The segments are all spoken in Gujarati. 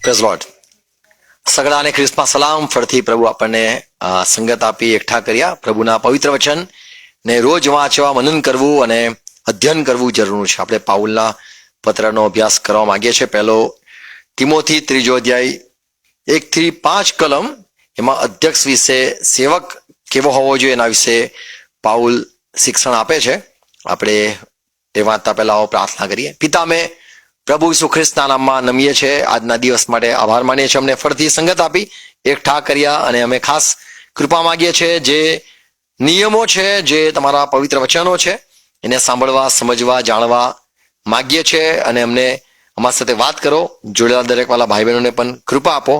Praise lord. સગડાને ખ્રિસ્તમાં સલામ. ફરીથી પ્રભુ આપણને સંગત આપી એકઠા કર્યા. પ્રભુના પવિત્ર વચન ને રોજ વાંચવા, મનન કરવું અને અધ્યયન કરવું જરૂર છે. આપણે પાઉલના પત્રનો અભ્યાસ કરવા માંગીએ છીએ. પહેલો તિમોથી 3 અધ્યાય 1 થી 5 કલમ, એમાં અધ્યક્ષ વિશે, સેવક કેવો હોવો જોઈએ એના વિશે પાઉલ શિક્ષણ આપે છે. આપણે એ વાંચતા પહેલા પ્રાર્થના કરીએ. પિતા, અમે પ્રભુ ઈસુ ખ્રિસ્તના નામમાં નમીએ છીએ. આજના દિવસ માટે આભાર માનીએ છીએ. અમને ફરીથી સંગત આપી એકઠા કર્યા અને અમે ખાસ કૃપા માંગીએ છીએ. જે નિયમો છે, જે તમારા પવિત્ર વચનો છે, એને સાંભળવા, સમજવા, જાણવા માગીએ છીએ અને અમને અમારી સાથે વાત કરો. જોડેલા દરેક વાલા ભાઈ બહેનોને પણ કૃપા આપો,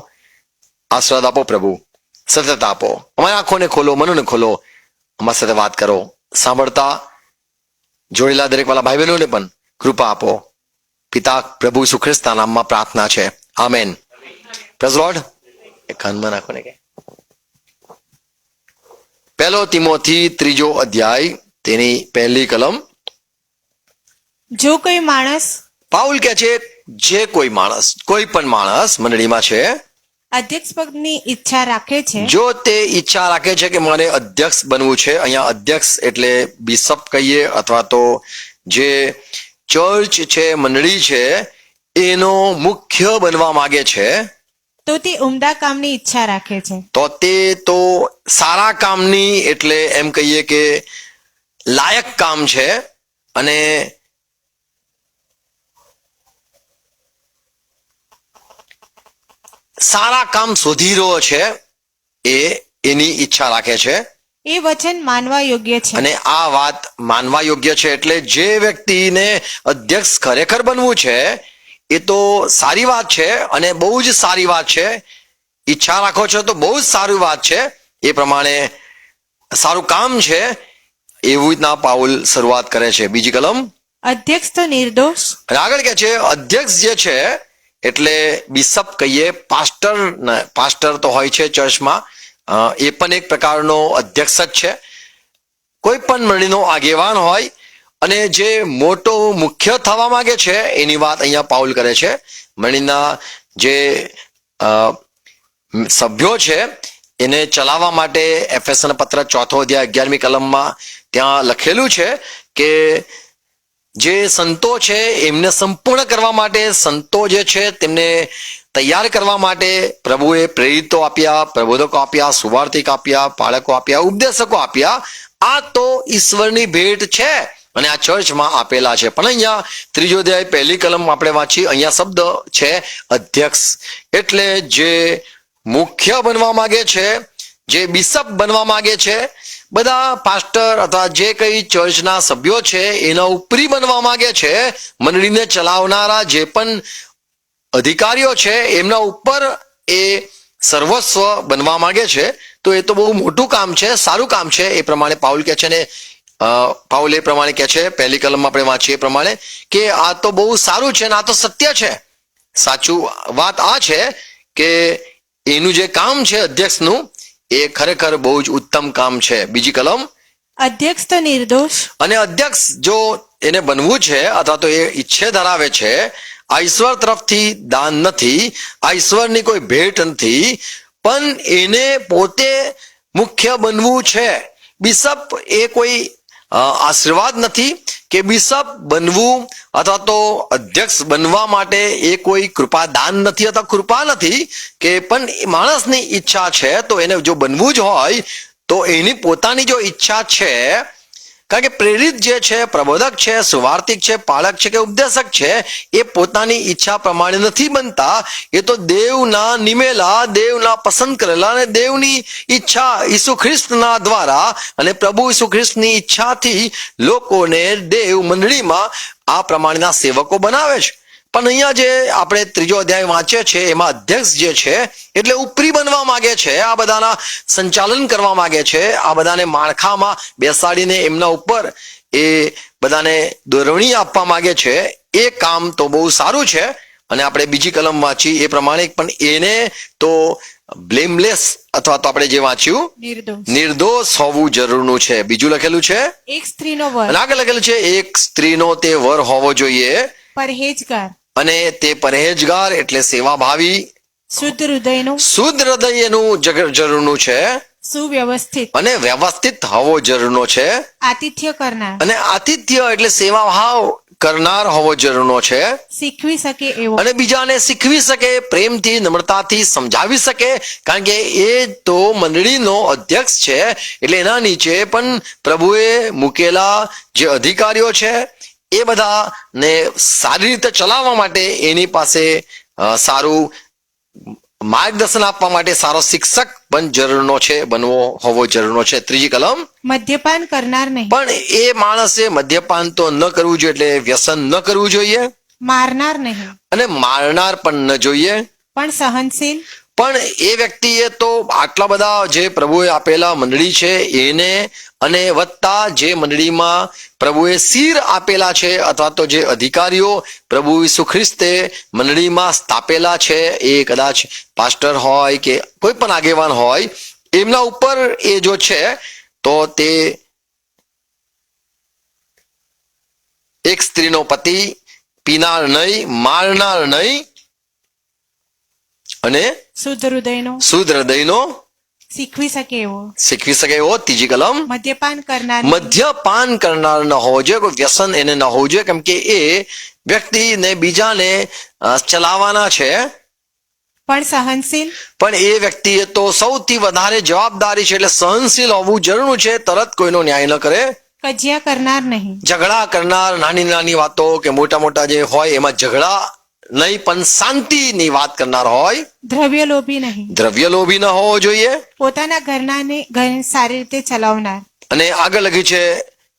આશીર્વાદ આપો. પ્રભુ સતત આપો. અમારી આંખોને ખોલો, મનોને ખોલો, અમારી સાથે વાત કરો. સાંભળતા જોડેલા દરેક વાલા ભાઈ બહેનોને પણ કૃપા આપો. પિતા પ્રભુ ઈસુ ખ્રિસ્તના નામમાં પ્રાર્થના છે. આમેન. Praise lord. એ કાનમાં નાખો ને કે પહેલો તિમોથી 3 અધ્યાય તેની પહેલી કલમ. જો કોઈ માણસ પાઉલ કહે છે, જે કોઈ માણસ, કોઈ પણ માણસ મંડળીમાં છે, અધ્યક્ષ પદની ઈચ્છા રાખે છે, જો તે ઈચ્છા રાખે છે કે મારે અધ્યક્ષ બનવું છે. અહીંયા અધ્યક્ષ એટલે બિશપ કહીએ, અથવા તો જે ચર્ચ છે, મંડળી છે, એનો મુખ્ય બનવા માંગે છે, તો તે ઉમદા કામની ઈચ્છા રાખે છે. તો તે તો સારા કામની, એટલે એમ કહીએ કે લાયક કામ છે. અને સારા કામ શોધી રહ્યો છે, એની ઈચ્છા રાખે છે. એ વચન માનવા યોગ્ય છે. અને આ વાત માનવા યોગ્ય છે. એટલે જે વ્યક્તિને અધ્યક્ષ ખરેખર બનવું છે, એ તો સારી વાત છે અને બહુ જ સારી વાત છે. ઈચ્છા રાખો છો તો બહુ જ સારી વાત છે. એ પ્રમાણે સારું કામ છે. એવું રીતના પાઉલ શરૂઆત કરે છે. બીજી કલમ. અધ્યક્ષ તો નિર્દોષ. અને આગળ કહે છે, અધ્યક્ષ જે છે એટલે બિશપ કહીએ, પાસ્ટર તો હોય છે ચર્ચમાં, એ પણ એક પ્રકારનો અધ્યક્ષ જ છે. કોઈ પણ મંડળીનો આગેવાન હોય અને જે મોટો મુખ્ય થવા માંગે છે, એની વાત અહીંયા પાઉલ કરે છે. મંડળીના જે સભ્યો છે એને ચલાવવા માટે એફેસન પત્ર 4 અધ્યાય 11મી કલમમાં ત્યાં લખેલું છે કે જે સંતો છે એમને સંપૂર્ણ કરવા માટે, સંતો જે છે તેમને તૈયાર કરવા માટે પ્રભુએ પ્રેરિતો આપ્યા, પ્રબોધકો આપ્યા, સુવાર્તિક આપ્યા, પાળકો આપ્યા, ઉપદેશકો આપ્યા. આ તો ઈશ્વરની ભેટ છે અને આ ચર્ચમાં આપેલા છે. પણ અહીંયા 3 અધ્યાય પહેલી કલમ આપણે વાંચી, અહીંયા શબ્દ છે અધ્યક્ષ. એટલે જે મુખ્ય બનવા માંગે છે, જે બિશપ બનવા માંગે છે, બધા પાસ્ટર અથવા જે કઈ ચર્ચના સભ્યો છે એના ઉપરી બનવા માંગે છે, મંડળીને ચલાવનારા જે પણ અધિકારીઓ છે એમના ઉપર એ સર્વસ્વ બનવા માંગે છે, તો એ તો બહુ મોટું કામ છે, સારું કામ છે. એ પ્રમાણે પાઉલ કહે છે. ને પાઉલ એ પ્રમાણે કહે છે, પહેલી કલમમાં આપણે વાંચીએ એ પ્રમાણે, કે આ તો બહુ સારું છે ને આ તો સત્ય છે. સાચું વાત આ છે કે એનું જે કામ છે અધ્યક્ષનું, એ ખરેખર બહુ જ ઉત્તમ કામ છે. બીજી કલમ. અધ્યક્ષ તો નિર્દોષ. અને અધ્યક્ષ જો એને બનવું છે અથવા તો એ ઈચ્છે ધરાવે છે, આ ઈશ્વર તરફથી દાન નથી, આ ઈશ્વરની કોઈ ભેટ નથી, પણ એને પોતે મુખ્ય બનવું છે. બિશપ એ કોઈ આશીર્વાદ નથી કે બિશપ બનવું અથવા તો અધ્યક્ષ બનવા માટે એ કોઈ કૃપાદાન નથી અથવા કૃપા નથી, કે પણ માણસની ઈચ્છા છે તો એને જો બનવું જ હોય તો એની પોતાની જો ઈચ્છા છે, કારણ કે પ્રેરિત જે છે, પ્રબોધક છે, સુવાર્તિક છે, પાળક છે કે ઉપદેશક છે, એ પોતાની ઈચ્છા પ્રમાણે નથી બનતા. એ તો દેવના નિમેલા, દેવના પસંદ કરેલા અને દેવની ઈચ્છા ઈસુ ખ્રિસ્તના દ્વારા અને પ્રભુ ઈસુ ખ્રિસ્તની ઈચ્છાથી લોકોને દેવ મંડળીમાં આ પ્રમાણેના સેવકો બનાવે છે. પણ અહીંયા જે આપણે 3 અધ્યાય વાંચીએ છીએ એમાં અધ્યક્ષ જે છે એટલે ઉપરી બનવા માંગે છે, આ બધાના સંચાલન કરવા માંગે છે, આ બધાને માળખામાં બેસાડીને એમના ઉપર એ બધાને દોરવણી આપવા માંગે છે. એ કામ તો બહુ સારું છે. અને આપણે બીજી કલમ વાંચી એ પ્રમાણે, પણ એને તો બ્લેમલેસ અથવા તો આપણે જે વાંચ્યું નિર્દોષ હોવું જરૂરનું છે. બીજું લખેલું છે એક સ્ત્રીનો વર. આગળ લખેલું છે એક સ્ત્રીનો તે વર હોવો જોઈએ પરહેજગાર. અને તે પરહેજગાર એટલે સેવાભાવી, શુદ્ધ હૃદયનું, શુદ્ધ હૃદય એનું જરૂરનું છે, સુવ્યવસ્થિત, અને વ્યવસ્થિત હોવો જરૂરનો છે, આતિથ્ય કરનાર, અને આતિથ્ય એટલે સેવાભાવ કરનાર હોવો જરૂરનો છે, શીખવી શકે એવો, અને બીજાને શીખવી શકે, પ્રેમથી નમ્રતાથી સમજાવી શકે, કારણ કે એ તો મંડળીનો અધ્યક્ષ છે. એટલે એના નીચે પણ પ્રભુએ મૂકેલા જે અધિકારીઓ છે એ બધાને સારી રીતે ચલાવવા માટે એની પાસે સારું માર્ગદર્શન આપવા માટે સારો શિક્ષક પણ જરૂરનો છે, બનવો હોવો જરૂરનો છે. ત્રીજી કલમ, મદ્યપાન કરનાર નહીં, પણ એ માણસે મદ્યપાન તો ન કરવું જોઈએ, એટલે વ્યસન ન કરવું જોઈએ, મારનાર નહીં, અને મારનાર પણ ન જોઈએ. પણ સહનશીલ, પણ એ વ્યક્તિએ તો આટલા બધા જે પ્રભુએ આપેલા મંડળી છે એને, અને વત્તા જે મંડળીમાં પ્રભુએ શિર આપેલા છે, અથવા તો જે અધિકારીઓ પ્રભુ ઈસુ ખ્રિસ્તે મંડળીમાં સ્થાપેલા છે, એ કદાચ પાસ્ટર હોય કે કોઈ પણ આગેવાન હોય, એમના ઉપર એ જો છે તો તે એક સ્ત્રીનો પતિ, પીનાર નહીં, મારનાર નહીં, અને શુદ્ધ હૃદયનો, શુદ્ધ હૃદયનો, શીખવી શકે એવો, શીખવી શકે એવો. ત્રીજી કલમ, મદ્યપાન કરનાર, મદ્યપાન કરનાર ન હોવો જોઈએ, કોઈ વ્યસન એને ન હોવું જોઈએ, કેમ કે એ વ્યક્તિને બીજાને ચલાવવાના છે. પણ સહનશીલ, પણ એ વ્યક્તિએ તો સૌથી વધારે જવાબદારી છે, એટલે સહનશીલ હોવું જરૂર છે, તરત કોઈનો ન્યાય ન કરે, કજિયા કરનાર નહીં, ઝઘડા કરનાર, નાની નાની વાતો કે મોટા મોટા જે હોય એમાં ઝઘડા નહીં, પણ શાંતિની વાત કરનાર હોય, દ્રવ્ય લોભી નહીં, દ્રવ્ય લોભી ન હોવો જોઈએ, પોતાના ઘરનાને ઘર સારી રીતે ચલાવનાર, અને આગળ લખ્યું છે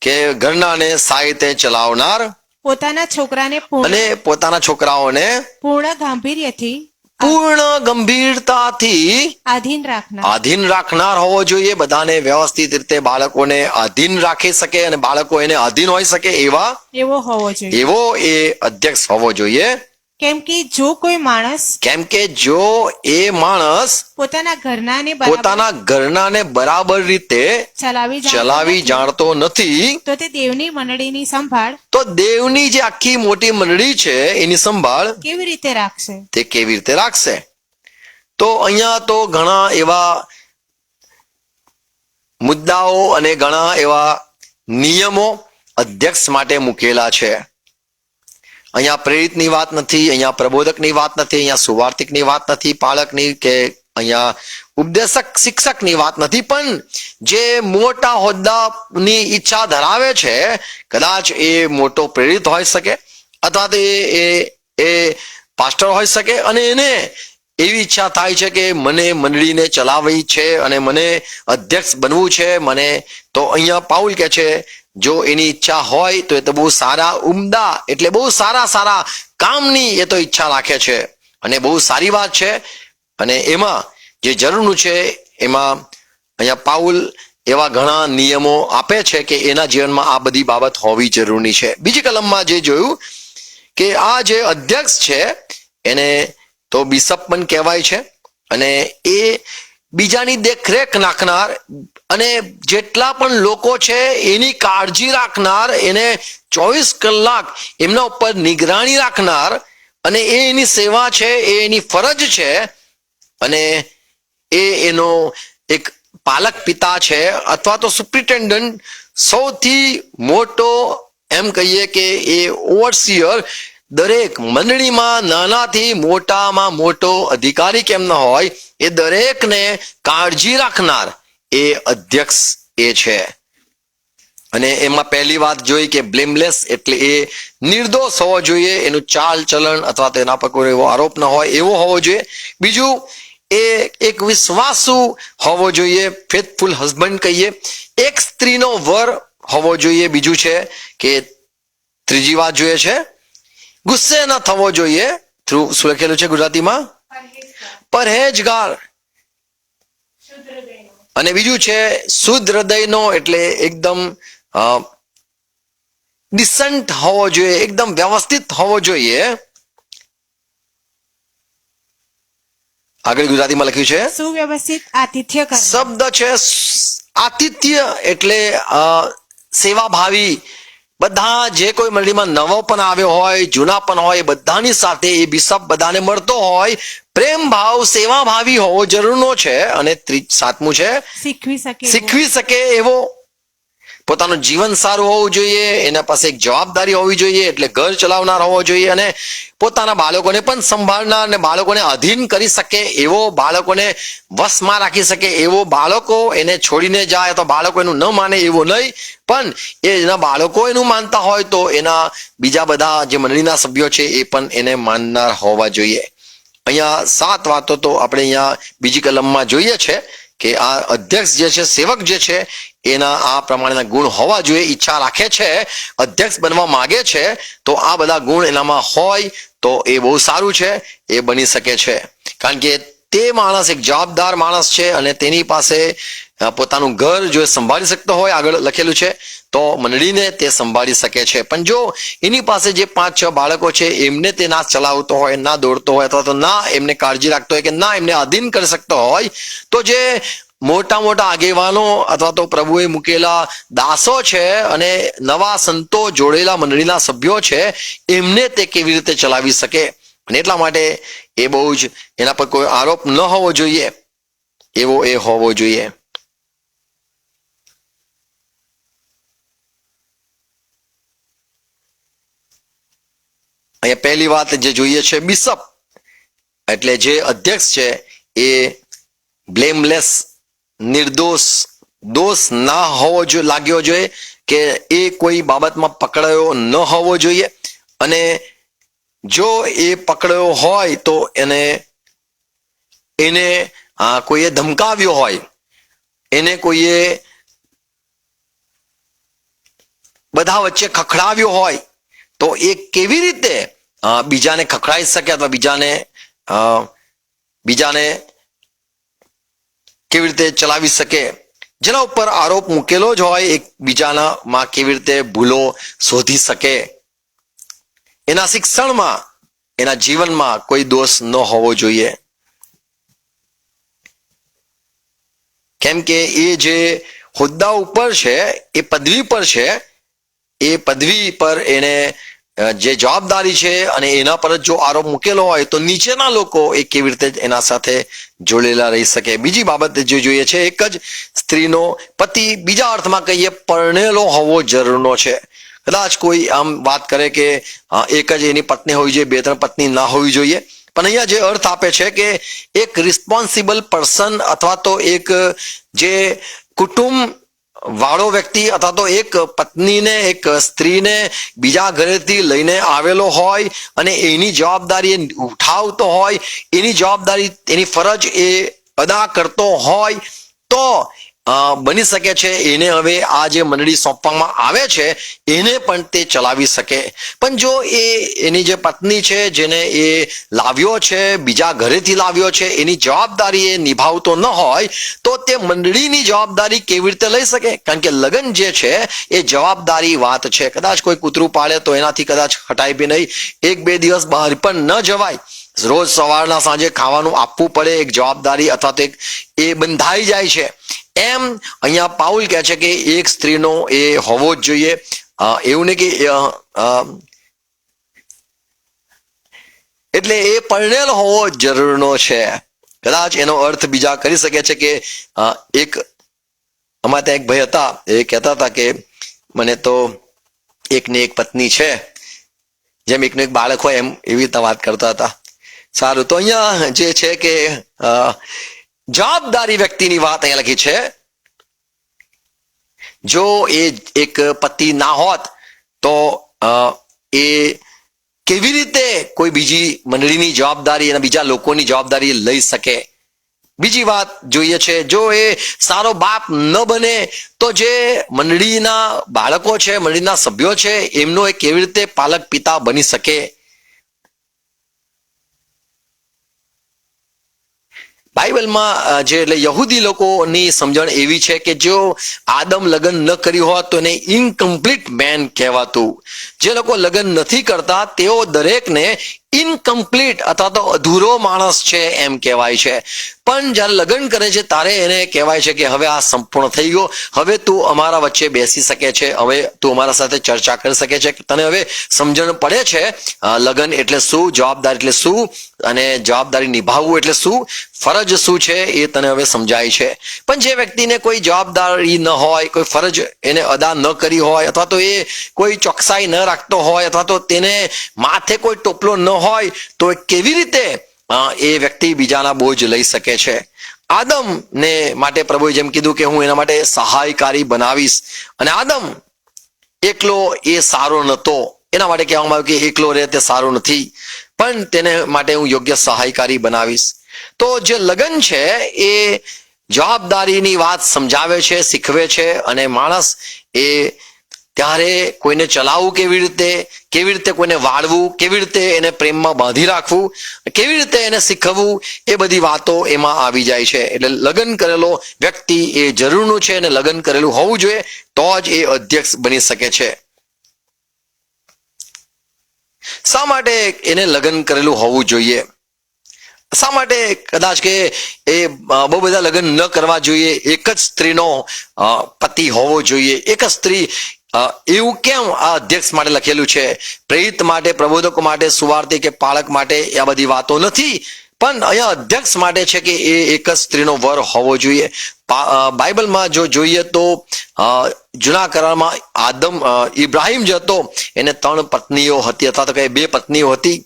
કે ઘરનાને સારી રીતે ચલાવનાર, પોતાના છોકરાને અને પોતાના છોકરાઓને પૂર્ણ ગાંભીર્યથી પૂર્ણ ગંભીરતાથી આધીન રાખનાર, આધીન રાખનાર હોવો જોઈએ. બધાને વ્યવસ્થિત રીતે બાળકોને આધીન રાખી શકે, અને બાળકો એને આધીન હોઈ શકે એવો હોવો જોઈએ. એવો એ અધ્યક્ષ હોવો જોઈએ. કેમ કે જો કોઈ માણસ કેમ કે જો એ માણસ પોતાના ઘરનાને પોતાના ઘરનાને બરાબર રીતે ચલાવી જાણતો નથી, તો તે દેવની મંડળીની સંભાળ તો દેવની જે આખી મોટી મંડળી છે એની સંભાળ કેવી રીતે રાખશે? તે કેવી રીતે રાખશે? તો અહીંયા તો ઘણા એવા મુદ્દાઓ અને ઘણા એવા નિયમો અધ્યક્ષ માટે મૂકેલા છે. અહીંયા પ્રેરિતની વાત નથી, અહીંયા પ્રબોધકની વાત નથી, અહીંયા સુવાર્તિકની વાત નથી, પાલકની કે અહીંયા ઉપદેશક શિક્ષકની વાત નથી, પણ જે મોટા હોદ્દાની ઈચ્છા ધરાવે છે, કદાચ એ મોટો પ્રેરિત હોઈ શકે, અથવા તો એ પાસ્ટર હોઈ શકે, અને એને એવી ઈચ્છા થાય છે કે મને મંડળીને ચલાવવી છે અને મને અધ્યક્ષ બનવું છે મને. તો અહીંયા પાઉલ કહે છે જો એની ઈચ્છા હોય તો એ તો બહુ સારા ઉમદા એટલે બહુ સારા કામની એ તો ઈચ્છા રાખે છે, અને બહુ સારી વાત છે. અને એમાં જે જરૂરનું છે એમાં અહીંયા પાઉલ એવા ઘણા નિયમો આપે છે કે એના જીવનમાં આ બધી બાબત હોવી જરૂરી છે. બીજી કલમમાં જે જોયું કે આ જે અધ્યક્ષ છે એને તો બિશપ પણ કહેવાય છે, અને એ બીજાની દેખરેખ રાખનાર અને જેટલા પણ લોકો છે એની કાળજી રાખનાર, એને 24 કલાક એમના ઉપર નિગરાણી રાખનાર, અને એ એની સેવા છે, એ એની ફરજ છે, અને એ એનો એક પાલક પિતા છે અથવા તો સુપ્રિન્ટેન્ડન્ટ, સૌથી મોટો એમ કહીએ કે એ ઓવરસીયર, દરેક મંડળીમાં નાનાથી મોટામાં મોટો અધિકારી કેમ ન હોય, એ દરેકને કાળજી રાખનાર એ અધ્યક્ષ એ છે. અને એમાં પહેલી વાત જોઈ કે બ્લેમલેસ એટલે એ નિર્દોષ હોવો જોઈએ, એનું ચાલ ચલણ અથવા તો એના પર કોઈ એવો આરોપ ન હોય એવો હોવો જોઈએ. બીજું એ એક વિશ્વાસુ હોવો જોઈએ, ફેથફુલ હસબન્ડ કહીએ, એક સ્ત્રીનો વર હોવો જોઈએ. બીજું છે કે ત્રીજી વાત જોઈએ છે ગુસ્સે ન થવો જોઈએ. શું લખેલું છે ગુજરાતીમાં? પરહેજગાર. અને બીજું છે શુદ્ધ હૃદયનો, એટલે એકદમ ડિસન્ટ હોવો જોઈએ, એકદમ વ્યવસ્થિત હોવો જોઈએ. આગળ ગુજરાતીમાં લખ્યું છે સુવ્યવસ્થિત આતિથ્ય કરનાર. શબ્દ છે આતિથ્ય એટલે સેવાભાવી, બધા જે કોઈ મંડળીમાં નવો પણ આવ્યો હોય, જૂના પણ હોય, એ બધાની સાથે એ બિશપ બધાને મળતો હોય, પ્રેમ ભાવ, સેવા ભાવી હોવો જરૂરનો છે. અને સાતમું છે શીખવી શકે એવો, પોતાનું જીવન સારું હોવું જોઈએ, એના પાસે એક જવાબદારી હોવી જોઈએ, એટલે ઘર ચલાવનાર હોવો જોઈએ, અને પોતાના બાળકોને પણ સંભાળનાર અને બાળકોને અધીન કરી શકે એવો, બાળકોને વશમાં રાખી શકે એવો, બાળકો એને છોડીને જાય અથવા બાળકો એનું ન માને એવો નહીં, પણ એના બાળકો એનું માનતા હોય તો એના બીજા બધા જે મંડળીના સભ્યો છે એ પણ એને માનનાર હોવા જોઈએ. અહીંયા 7 વાતો તો આપણે અહીંયા બીજી કલમમાં જોઈએ છે કે આ અધ્યક્ષ જે છે, સેવક જે છે, એના આ પ્રમાણેના ગુણ હોવા જોઈએ. ઈચ્છા રાખે છે, અધ્યક્ષ બનવા માંગે છે, તો આ બધા ગુણ એનામાં હોય તો એ બહુ સારું છે, એ બની શકે છે. કારણ કે તે માણસ એક જવાબદાર માણસ છે અને તેની પાસે પોતાનું ઘર જો સંભાળી શકતો હોય, આગળ લખેલું છે, તો મંડળીને તે સંભાળી શકે છે. પણ જો એની પાસે જે 5-6 બાળકો છે એમને તે ના ચલાવતો હોય, ના દોડતો હોય, અથવા તો ના એમને કાળજી રાખતો હોય, કે ના એમને આધીન કરી શકતો હોય, તો જે મોટા મોટા આગેવાનો અથવા તો પ્રભુએ મૂકેલા દાસો છે અને નવા સંતો જોડેલા મંડળીના સભ્યો છે, એમને તે કેવી રીતે ચલાવી શકે. અને એટલા માટે એ બહુ જ એના પર કોઈ આરોપ ન હોવો જોઈએ એવો એ હોવો જોઈએ. અહીંયા પહેલી વાત જે જોઈએ છે, બિશપ એટલે જે અધ્યક્ષ છે એ બ્લેમલેસ, નિર્દોષ, દોષ ના હોવો લાગ્યો જોઈએ, કે એ કોઈ બાબતમાં પકડાયો ન હોવો જોઈએ. અને જો એ પકડાયો હોય તો એને કોઈએ ધમકાવ્યો હોય, એને કોઈએ બધા વચ્ચે ખખડાવ્યો હોય, તો એ કેવી રીતે બીજાને ખખડાઈ શકે અથવા બીજાને કેવી રીતે ચલાવી શકે. જેના ઉપર આરોપ મૂકેલો જ હોય, એકબીજામાં કેવી રીતે ભૂલો શોધી શકે. એના શિક્ષણમાં, એના જીવનમાં કોઈ દોષ ન હોવો જોઈએ. કેમ કે એ જે હોદ્દા ઉપર છે, એ પદવી પર છે, એ પદવી પર એને જે જવાબદારી છે અને એના પર જો આરોપ મૂકેલો હોય તો નીચેના લોકો એ કેવી રીતે એના સાથે જોડેલા રહી શકે. બીજી બાબત જે જોઈએ છે, એક જ સ્ત્રીનો પતિ, બીજા અર્થમાં કહીએ પરણેલો હોવો જરૂરનો છે. કદાચ કોઈ આમ વાત કરે કે એક જ એની પત્ની હોવી જોઈએ, 2-3 પત્ની ના હોવી જોઈએ, પણ અહીંયા જે અર્થ આપે છે કે એક રિસ્પોન્સિબલ પર્સન અથવા તો એક જે કુટુંબ વાળો વ્યક્તિ અથવા તો એક પત્નીને, એક સ્ત્રીને બીજા ઘરેથી લઈને આવેલો હોય અને એની જવાબદારી ઉઠાવતો હોય, એની જવાબદારી, એની ફરજ એ અદા કરતો હોય, તો બની શકે છે એને હવે આ જે મંડળી સોંપવામાં આવે છે એને પણ તે ચલાવી શકે. પણ જો એની જે પત્ની છે, જેને એ લાવ્યો છે, બીજા ઘરેથી લાવ્યો છે, એની જવાબદારી એ નિભાવતો ન હોય, તો તે મંડળીની જવાબદારી કેવી રીતે લઈ શકે? કારણ કે લગ્ન જે છે એ જવાબદારી વાત છે. કદાચ કોઈ કૂતરું પાડે તો એનાથી કદાચ હટાય બી નહીં, 1-2 દિવસ બહાર પણ ન જવાય, રોજ સવારના સાંજે ખાવાનું આપવું પડે, એક જવાબદારી અથવા તો એ બંધાઈ જાય છે. એમ અહીંયા પાઉલ કહે છે કે એક સ્ત્રીનો એ હોવો જ જોઈએ. એવું નહીં કે એટલે એ પરણેલો હોવો જરૂરનો છે. કદાચ એનો અર્થ બીજા કરી શકે છે કે એક અમારા ત્યાં એક ભાઈ હતા, એ કહેતા હતા કે મને તો એકને એક પત્ની છે, જેમ એકનું એક બાળક હોય એમ, એવી રીતે વાત કરતા હતા. સારું, તો અહીંયા જે છે કે જવાબદારી વ્યક્તિની વાત અહીંયા લખી છે. જો એ એક પતિ ના હોત તો એ કેવી રીતે કોઈ બીજી મંડળીની જવાબદારી અને બીજા લોકોની જવાબદારી લઈ શકે. બીજી વાત જોઈએ છે, જો એ સારો બાપ ન બને તો જે મંડળીના બાળકો છે, મંડળીના સભ્યો છે, એમનો એ કેવી રીતે પાલક પિતા બની શકે. બાઇબલમાં જે એટલે યહૂદી લોકોની સમજણ એવી છે કે જો આદમ લગ્ન ન કર્યું હોત તો એને ઇનકમ્પ્લીટ મેન કહેવાતું. જે લોકો લગ્ન નથી કરતા તેઓ દરેકને ઇનકમ્પ્લીટ અથવા તો અધૂરો માણસ છે એમ કહેવાય છે. પણ જ્યારે લગ્ન કરે છે ત્યારે એને કહેવાય છે કે હવે આ સંપૂર્ણ થઈ ગયો, હવે તું અમારા વચ્ચે બેસી શકે છે, હવે તું અમારા સાથે ચર્ચા કરી શકે છે, તને હવે સમજણ પડે છે લગ્ન એટલે શું, જવાબદારી એટલે શું, અને જવાબદારી નિભાવવું એટલે શું, ફરજ શું છે એ તને હવે સમજાય છે. પણ જે વ્યક્તિને કોઈ જવાબદારી ન હોય, કોઈ ફરજ એને અદા ન કરી હોય, અથવા તો એ કોઈ ચોકસાઈ ન રાખતો હોય, અથવા તો તેને માથે કોઈ ટોપલો ન હોય, તો એ કેવી રીતે એ વ્યક્તિ બીજાના બોજ લઈ શકે છે? આદમ ને માટે પ્રભુએ જેમ કીધું કે હું એના માટે સહાયકારી બનાવીશ, અને આદમ એકલો એ સારો નહોતો, એના માટે કહેવામાં આવ્યું કે એકલો રહે તે સારું નથી, પણ તેને માટે હું યોગ્ય સહાયકારી બનાવીશ. તો જે લગ્ન છે એ જવાબદારીની વાત સમજાવે છે, શીખવે છે, અને માણસ એ ત્યારે કોઈને ચલાવવું કેવી રીતે કોઈને વાળવું, કેવી રીતે એને પ્રેમમાં બાંધી રાખવું, કેવી રીતે એને શીખવવું, એ બધી વાતો એમાં આવી જાય છે. એટલે લગ્ન કરેલો વ્યક્તિ એ જરૂરનું છે, અને લગ્ન કરેલું હોવું જોઈએ, તો જ એ અધ્યક્ષ બની શકે છે. શા માટે એને લગ્ન કરેલું હોવું જોઈએ? શા માટે કદાચ કે એ બહુ બધા લગ્ન ન કરવા જોઈએ, એક જ સ્ત્રીનો પતિ હોવો જોઈએ, એક જ સ્ત્રી, એવું કેમ આ અધ્યક્ષ માટે લખેલું છે? પ્રેરિત માટે, પ્રબોધકો માટે, સુવાર્થી કે પાળક માટે આ બધી વાતો નથી, પણ અહીંયા અધ્યક્ષ માટે છે કે એ એક જ સ્ત્રીનો વર હોવો જોઈએ. બાઇબલમાં જો જોઈએ તો જૂના કરારમાં ઇબ્રાહિમ જે હતો એને 3 પત્નીઓ હતી, અથવા તો કે 2 પત્નીઓ હતી.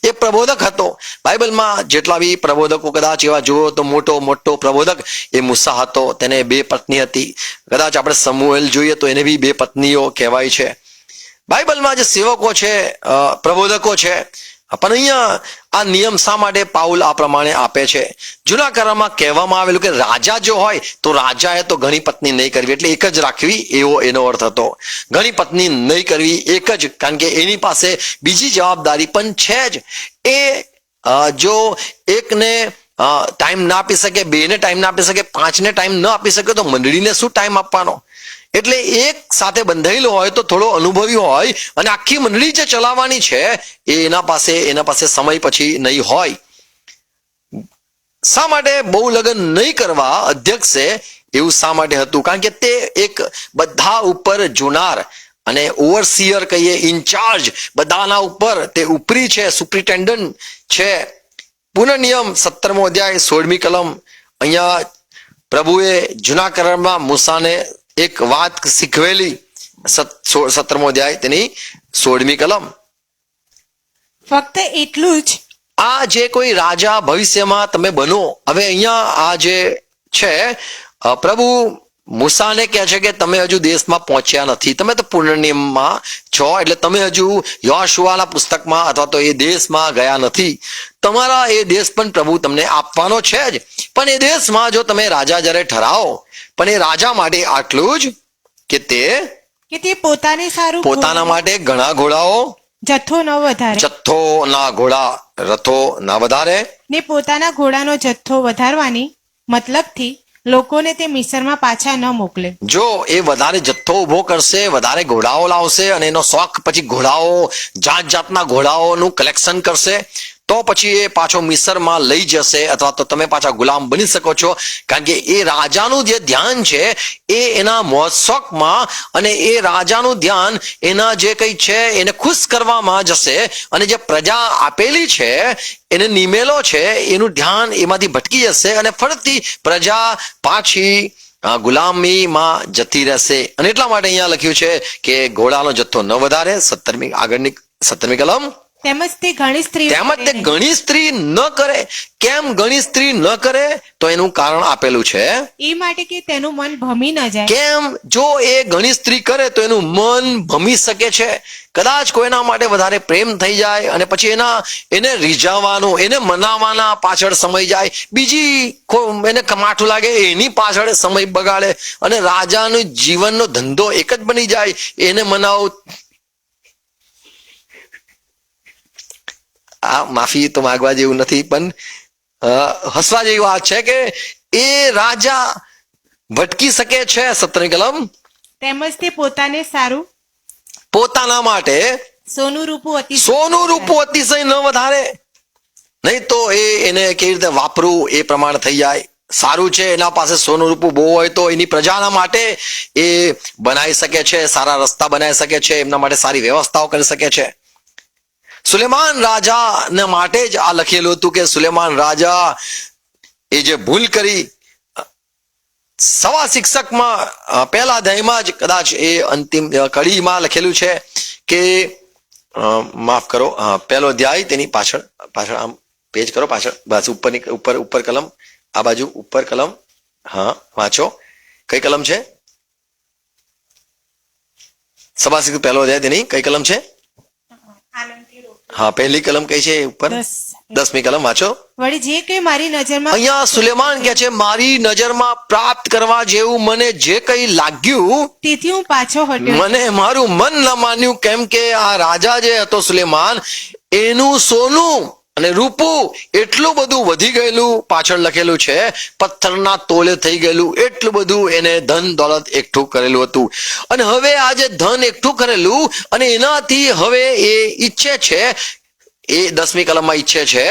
એ પ્રબોધક હતો. બાઇબલમાં જેટલા બી પ્રબોધકો કદાચ એવા જુઓ તો મોટો પ્રબોધક એ મૂસા હતો, તેને 2 પત્ની હતી. કદાચ આપણે સમુએલ જોઈએ તો એને બી 2 પત્નીઓ કહેવાય છે. બાઇબલમાં જે સેવકો છે, પ્રબોધકો છે, પણ અહીંયા આ નિયમ શા માટે પાઉલ આ પ્રમાણે આપે છે? જૂના કરારમાં કહેવામાં આવેલું કે રાજા જો હોય તો રાજાએ તો ઘણી પત્ની નહીં કરવી, એટલે એક જ રાખવી, એવો એનો અર્થ હતો. ઘણી પત્ની નહીં કરવી, એક જ, કારણ કે એની પાસે બીજી જવાબદારી પણ છે જ. એ જો એકને ટાઈમ ના આપી શકે, 2ને ટાઈમ ના આપી શકે, 5ને ટાઈમ ન આપી શકે, તો મંડળીને શું ટાઈમ આપવાનો? એટલે એક સાથે બંધાયેલો હોય તો થોડો અનુભવી હોય, અને આખી મંડળી જે ચલાવવાની છે એ એના પાસે સમય પછી નહીં હોય. શા માટે બહુ લગ્ન નહીં કરવા અધ્યક્ષે એવું શા માટે હતું? કારણ કે તે એક બધા ઉપર જોનાર અને ઓવરસીયર કહીએ, ઇન્ચાર્જ, બધાના ઉપર તે ઉપરી છે, સુપ્રિન્ટેન્ડન્ટ છે. પુનઃનિયમ 17મો અધ્યાય 16મી કલમ, અહીંયા પ્રભુએ જૂના કરારમાં મૂસાને એક વાત શીખવેલી. 17મો અધ્યાય તેની 16મી કલમ. ફક્ત એટલું જ, આ જે કોઈ રાજા ભવિષ્યમાં તમે બનો, હવે અહીંયા આ જે છે પ્રભુ મૂસાને કહે છે કે તમે હજુ દેશમાં પહોંચ્યા નથી, તમે તો પુનર્નિયમમાં છો, એટલે તમે હજુ યોશુઆના પુસ્તકમાં અથવા તો એ દેશમાં ગયા નથી. તમારા એ દેશ પણ પ્રભુ તમને આપવાનો છે જ, પણ એ દેશમાં જો તમે રાજા જ્યારે ઠરાવો, પણ એ રાજા માટે આટલું જ કે તે પોતાને સારું, પોતાના માટે ઘણા ઘોડાઓ, જથ્થો ન વધારે, જથ્થો ના ઘોડા, રથો ના વધારે, ને પોતાના ઘોડાનો જથ્થો વધારવાની મતલબથી લોકોને તે મિસરમાં પાછા ન મોકલે. જો એ વધારે જથ્થો ઉભો કરશે, વધારે ઘોડાઓ લાવશે, અને એનો શોખ પછી ઘોડાઓ, જાતના ઘોડાઓનું કલેક્શન કરશે, તો પછી એ પાછો મિસરમાં લઈ જશે, અથવા તો તમે પાછા ગુલામ બની શકો છો. કારણ કે એ રાજાનું જે ધ્યાન છે એ એના મોજશોખમાં, અને એ રાજાનું ધ્યાન એના જે કંઈ છે એને ખુશ કરવામાં જશે, અને જે પ્રજા આપેલી છે, એને નિમેલો છે, એનું ધ્યાન એમાંથી ભટકી જશે, અને ફરીથી પ્રજા પાછી ગુલામીમાં જતી રહેશે. અને એટલા માટે અહીંયા લખ્યું છે કે ઘોડાનો જથ્થો ન વધારે. 17મી કલમ. તેમજ તે ઘણી સ્ત્રી ન કરે. કેમ ઘણી સ્ત્રી ન કરે? તો એનું કારણ આપેલું છે, એ માટે કે તેનું મન ભમી ન જાય. કેમ? જો એ ઘણી સ્ત્રી કરે તો એનું મન ભમી શકે છે. કદાચ કોઈના માટે વધારે પ્રેમ થઈ જાય, અને પછી એને રીઝાવવાનું, એને મનાવવાના પાછળ સમય જાય, બીજી એને કમાઠું લાગે એની પાછળ સમય બગાડે, અને રાજાનું જીવનનો ધંધો એક જ બની જાય, એને મનાવો. આ માફી તો માગવા જેવું નથી, પણ હસવા જેવી વાત છે કે એ રાજા ભટકી શકે છે. 17મી કલમ. તેમજ તે પોતાને સારું, પોતાના માટે સોનું રૂપું અતિશય ન વધારે. નહીં તો એને કેવી રીતે વાપરવું એ પ્રમાણે થઈ જાય. સારું છે, એના પાસે સોનું રૂપું બહુ હોય તો એની પ્રજાના માટે એ બનાવી શકે છે, સારા રસ્તા બનાવી શકે છે, એમના માટે સારી વ્યવસ્થાઓ કરી શકે છે. સુલેમાન રાજાને માટે જ આ લખેલું હતું કે સુલેમાન રાજા એ જે ભૂલ કરી, સવા શિક્ષકમાં પહેલા અધ્યાયમાં જ કદાચ એ અંતિમ કડીમાં લખેલું છે કે માફ કરો, પહેલો અધ્યાય તેની પાછળ આમ પેજ કરો, પાછળ બસ ઉપર કલમ, આ બાજુ ઉપર કલમ, હા વાંચો, કઈ કલમ છે? સવા શિક્ષક પહેલો અધ્યાય તેની કઈ કલમ છે? હા, પહેલી કલમ કઈ છે? ઉપર 10મી કલમ વાંચો. વળી જે કઈ મારી નજરમાં, અહીંયા સુલેમાન કહે છે મારી નજરમાં પ્રાપ્ત કરવા જેવું મને જે કઈ લાગ્યું તેથી હું પાછો હટ્યો. મને મારું મન ન માન્યું, કેમ કે આ રાજા જે હતો સુલેમાન, એનું સોનું અને રૂપું એટલું બધું વધી ગયેલું, પાછળ લખેલું છે પથ્થરના તોલે થઈ ગયેલું, એટલું બધું એને ધન દોલત એકઠું કરેલું હતું. અને હવે આ જે ધન એકઠું કરેલું અને એનાથી હવે એ ઈચ્છે છે, એ 10મી કલમમાં ઈચ્છે છે,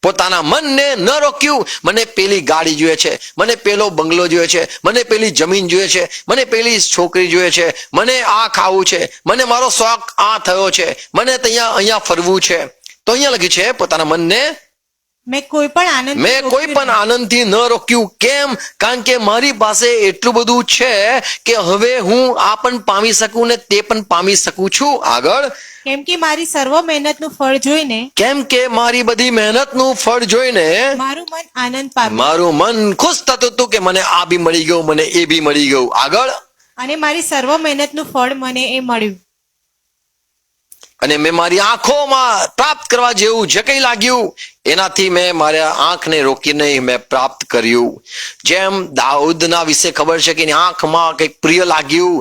પોતાના મનને ન રોક્યું. મને પેલી ગાડી જોઈએ છે, મને પેલો બંગલો જોઈએ છે, મને પેલી જમીન જોઈએ છે, મને પેલી છોકરી જોઈએ છે, મને આ ખાવું છે, મને મારો શોખ આ થયો છે, મને અહીંયા ફરવું છે. તો અહીંયા લખ્યું છે પોતાના મનને મેં કોઈ પણ આનંદથી ન રોક્યું. કેમ? કારણ કે મારી પાસે એટલું બધું છે કે હવે હું આ પણ પામી શકું ને તે પણ પામી શકું છું. આગળ, કેમ કે મારી સર્વ મહેનતનું ફળ જોઈને, કેમ કે મારી બધી મહેનતનું ફળ જોઈને મારું મન આનંદ પામ્યું, મારું મન ખુશ થતું હતું કે મને આ બી મળી ગયું, મને એ બી મળી ગયું. આગળ, અને મારી સર્વ મહેનતનું ફળ મને એ મળ્યું. અને મેં મારી આંખોમાં પ્રાપ્ત કરવા જેવું જે કઈ લાગ્યું એનાથી મેં મારી આંખને રોકીને મેં પ્રાપ્ત કર્યું. જેમ દાઉદના વિશે ખબર છે કે એની આંખમાં કંઈક પ્રિય લાગ્યું,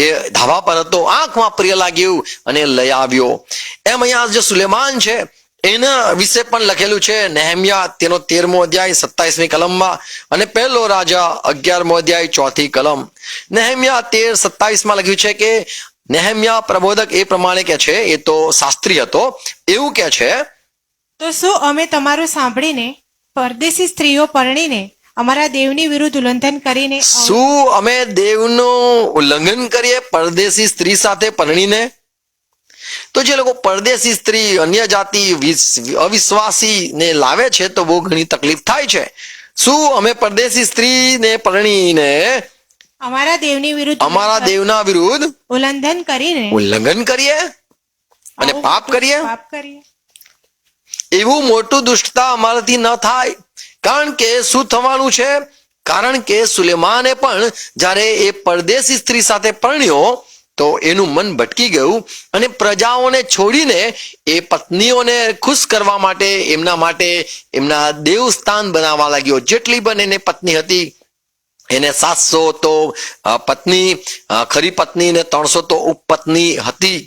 એ ધાબા પર હતો, આંખમાં પ્રિય લાગ્યું અને લઈ આવ્યો. એમ અહીંયા જે સુલેમાન છે એના વિશે પણ લખેલું છે નેહમ્યા તેનો 13મો અધ્યાય 27મી કલમમાં, અને પહેલો રાજા 11મો અધ્યાય 4થી કલમ. નેહમ્યા 13:27માં લખ્યું છે કે નેહમ્યા પ્રબોધક એ પ્રમાણે કે છે, એ તો શાસ્ત્રી હતો, એવું કે છે, તો શું અમે તમારું સાંભળીને પરદેશી સ્ત્રીઓ પરણીને અમારા દેવની વિરુદ્ધ ઉલ્લંઘન કરીને, શું અમે દેવનું ઉલ્લંઘન કરીએ પરદેશી સ્ત્રી સાથે પરણીને? તો જે લોકો પરદેશી સ્ત્રી, અન્ય જાતિ, અવિશ્વાસી ને લાવે છે તો બહુ ઘણી તકલીફ થાય છે. શું અમે પરદેશી સ્ત્રીને પરણીને અમારા દેવના વિરુદ્ધ ઉલ્લંઘન કરીએ અને પાપ કરીએ? એવું મોટું દુષ્ટતા અમારાથી ન થાય. કારણ કે શું થવાનું છે? કારણ કે સુલેમાને પણ જ્યારે એ પરદેશી સ્ત્રી સાથે પરણ્યો તો એનું મન ભટકી ગયું અને પ્રજાઓને છોડીને એ પત્નીઓને ખુશ કરવા માટે, એમના માટે એમના દેવસ્થાન બનાવવા લાગ્યો. જેટલી પણ એને પત્ની હતી એને 700 તો પત્ની, ખરી પત્ની, ને 300 તો ઉપપત્ની હતી.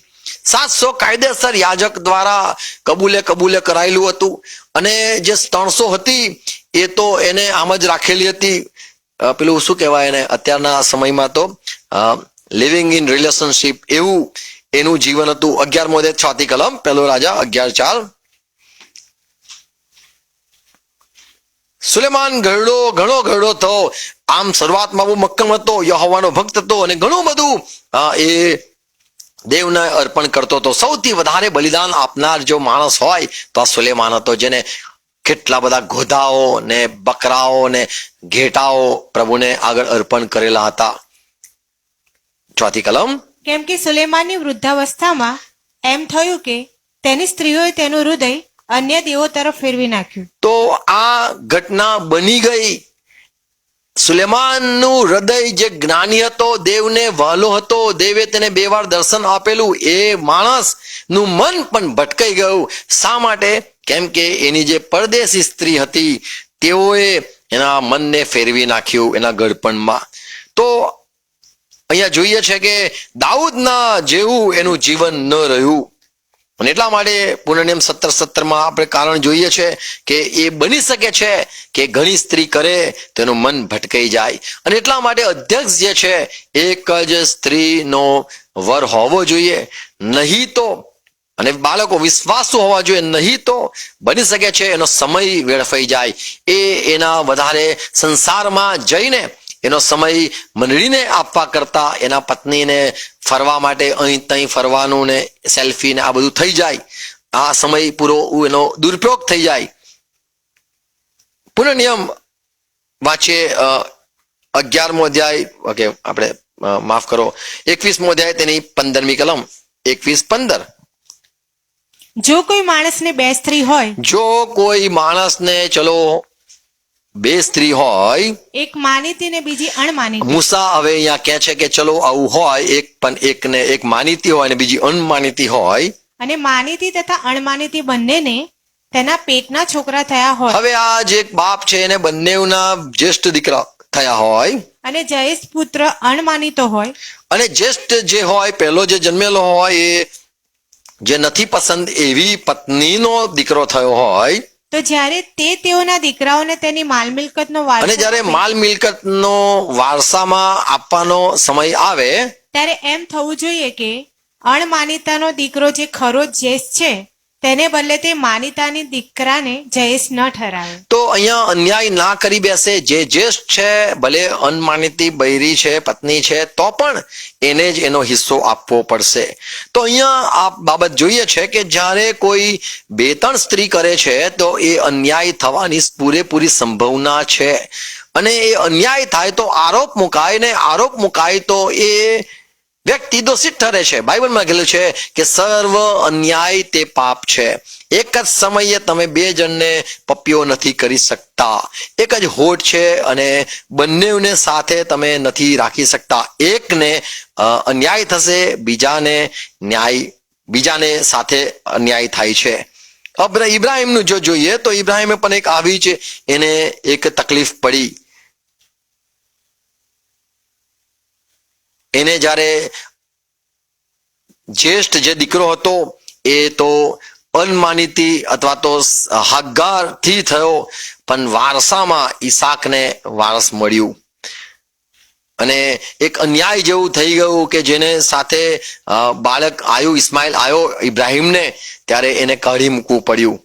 700 કાયદેસર યાજક દ્વારા કબૂલે કરાયેલું હતું, અને જે 300 હતી એ તો એને આમ જ રાખેલી હતી. પેલું શું કહેવાય એને અત્યારના સમયમાં તો લિવિંગ ઇન રિલેશનશીપ, એવું એનું જીવન હતું. 11મો અધ્યાય 6થી કલમ, પહેલો રાજા 11:4. સુલેમાન ઘણો ઘરડો થયો. આમ શરૂઆતમાં બહુ મક્કમ હતો, યહોવાનો ભક્ત હતો અને ઘણું બધું એ દેવને અર્પણ કરતો હતો. સૌથી વધારે બલિદાન આપનાર જો માણસ હોય તો આ સુલેમાન હતો, જેને કેટલા બધા ગોધાઓ ને બકરાઓ ને ઘેટાઓ પ્રભુને આગળ અર્પણ કરેલા હતા. 4થી કલમ. કેમ કે સુલેમાનની વૃદ્ધાવસ્થામાં એમ થયું કે તેની સ્ત્રીઓએ તેનું હૃદય અન્ય દેવો તરફ ફેરવી નાખ્યું. તો આ ઘટના બની ગઈ. સુલેમાનનું હૃદય જે જ્ઞાની હતો, દેવને વહાલો હતો, દેવે તેને 2 વાર દર્શન આપેલું, એ માણસનું મન પણ ભટકાઈ ગયું. શા માટે? કેમ કે એની જે પરદેશી સ્ત્રી હતી તેઓએ એના મનને ફેરવી નાખ્યું એના ગળપણમાં. તો અહીંયા જોઈએ છે કે દાઉદના જેવું એનું જીવન ન રહ્યું. અને એટલા માટે પુનર્નિયમ 17:17 આપણે કારણ જોઈએ છે કે એ બની શકે છે કે ઘણી સ્ત્રી કરે તો એનું મન ભટકાઈ જાય. અને એટલા માટે અધ્યક્ષ જે છે એક જ સ્ત્રીનો વર હોવો જોઈએ, નહીં તો અને બાળકો વિશ્વાસુ હોવા જોઈએ, નહીં તો બની શકે છે એનો સમય વેડફાઈ જાય, એ એના વધારે સંસારમાં જઈને એનો સમય મંડળીને આપવા કરતા એના પત્નીને ફરવા માટે અહીં ત્યાં ફરવાનું ને સેલ્ફી ને આ બધું થઈ જાય, આ સમય પૂરો એનો દુરુપયોગ થઈ જાય. પુનઃ નિયમ વાંચીએ 11મો અધ્યાય, ઓકે આપણે માફ કરો 21મો અધ્યાય તેની 15મી કલમ 21:15. જો કોઈ માણસને બે સ્ત્રી હોય, જો કોઈ માણસને ચલો બે સ્ત્રી હોય, એક માનીતી ને બીજી અણમાનીતી, મૂસા હવે અહીંયા કહે છે કે ચલો આવું હોય, એક માનીતી હોય અને બીજી અણમાનીતી હોય, અને માનીતી તથા અણમાનીતી બંનેને તેના પેટના છોકરા થયા હોય, હવે આ જે એક બાપ છે એને બંનેના જ્યેષ્ઠ દીકરા થયા હોય, અને જયેશ પુત્ર અણમાનીતો હોય, અને જ્યેષ્ઠ જે હોય પહેલો જે જન્મેલો હોય એ જે નથી પસંદ એવી પત્નીનો દીકરો થયો હોય, તો જ્યારે તેઓના દીકરાઓને તેની માલ મિલકતનો અને વારસો જ્યારે આપે, માલ મિલકતનો વારસામાં આપવાનો સમય આવે, ત્યારે એમ થવું જોઈએ કે અણમાનીતાનો દીકરો જે ખરો જ્યેષ્ઠ છે તેને બદલે તે માનીતાની દીકરાને જયેશ ન ઠરાવે. તો અહીંયા અન્યાય ના કરી બેસે. જે જ્યેષ્ઠ છે ભલે અનમાનિતી બૈરી છે, પત્ની છે, તો પણ એને જ એનો હિસ્સો આપવો પડશે. તો અહીંયા આ બાબત જોઈએ છે કે જ્યારે કોઈ 2-3 સ્ત્રી કરે છે તો એ અન્યાય થવાની પૂરેપૂરી સંભાવના છે, અને એ અન્યાય થાય તો આરોપ મુકાય, ને આરોપ મુકાય તો એ વ્યક્તિ દોષિત ઠરે છે. બાઇબલમાં લખેલું છે કે સર્વ અન્યાય તે પાપ છે. એક જ સમયે તમે 2 જણને પપ્પીઓ નથી કરી શકતા. એક જ હોઠ છે અને બંનેને સાથે તમે નથી રાખી શકતા. એકને અન્યાય થશે, બીજાને સાથે અન્યાય થાય છે. ઇબ્રાહિમનું જો જોઈએ તો ઇબ્રાહિમે પણ એક આવી છે, એને એક તકલીફ પડી. એને જ્યારે જ્યેષ્ઠ જે દીકરો હતો એ તો અનમાનીતી અથવા તો હાગાર થી થયો, પણ વારસામાં ઈસાકને વારસ મળ્યું, અને એક અન્યાય જેવું થઈ ગયું કે જેને સાથે બાળક આવ્યું, ઇસ્માઇલ આવ્યો ઇબ્રાહિમને, ત્યારે એને કાઢી મૂકવું પડ્યું.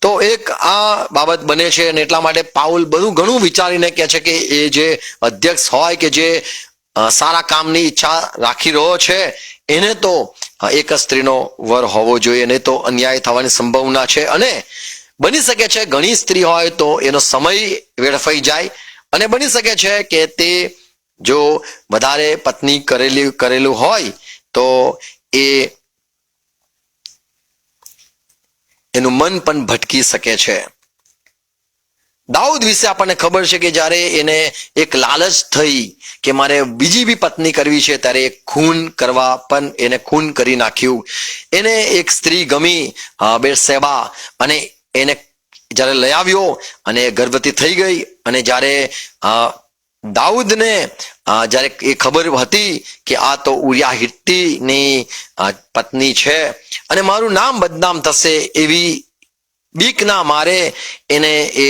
તો એક આ બાબત બને છે, અને એટલા માટે પાઉલ ઘણું વિચારીને કહે છે કે એ જે અધ્યક્ષ હોય કે જે સારા કામની ઈચ્છા રાખી રહ્યો છે એને તો એક જ સ્ત્રીનો વર હોવો જોઈએ, નહીં તો અન્યાય થવાની સંભાવના છે. અને બની શકે છે ઘણી સ્ત્રી હોય તો એનો સમય વેડફાઈ જાય, અને બની શકે છે કે તે જો વધારે પત્ની કરેલું હોય તો એનું મન પણ ભટકી શકે છે. દાઉદ વિશે આપણને ખબર છે કે જ્યારે એને એક લાલચ થઈ કે મારે બીજી બી પત્ની કરવી છે, ત્યારે ખૂન કરવા પણ એને ખૂન કરી નાખ્યું. એને એક સ્ત્રી ગમી બેરશેબા, અને એને જ્યારે લઈ આવ્યો અને ગર્ભવતી થઈ ગઈ, અને જ્યારે દાઉદને જ્યારે એ ખબર હતી કે આ તો ઉરિયા હિત્તીની પત્ની છે અને મારું નામ બદનામ થશે, એવી બીકના મારે એને એ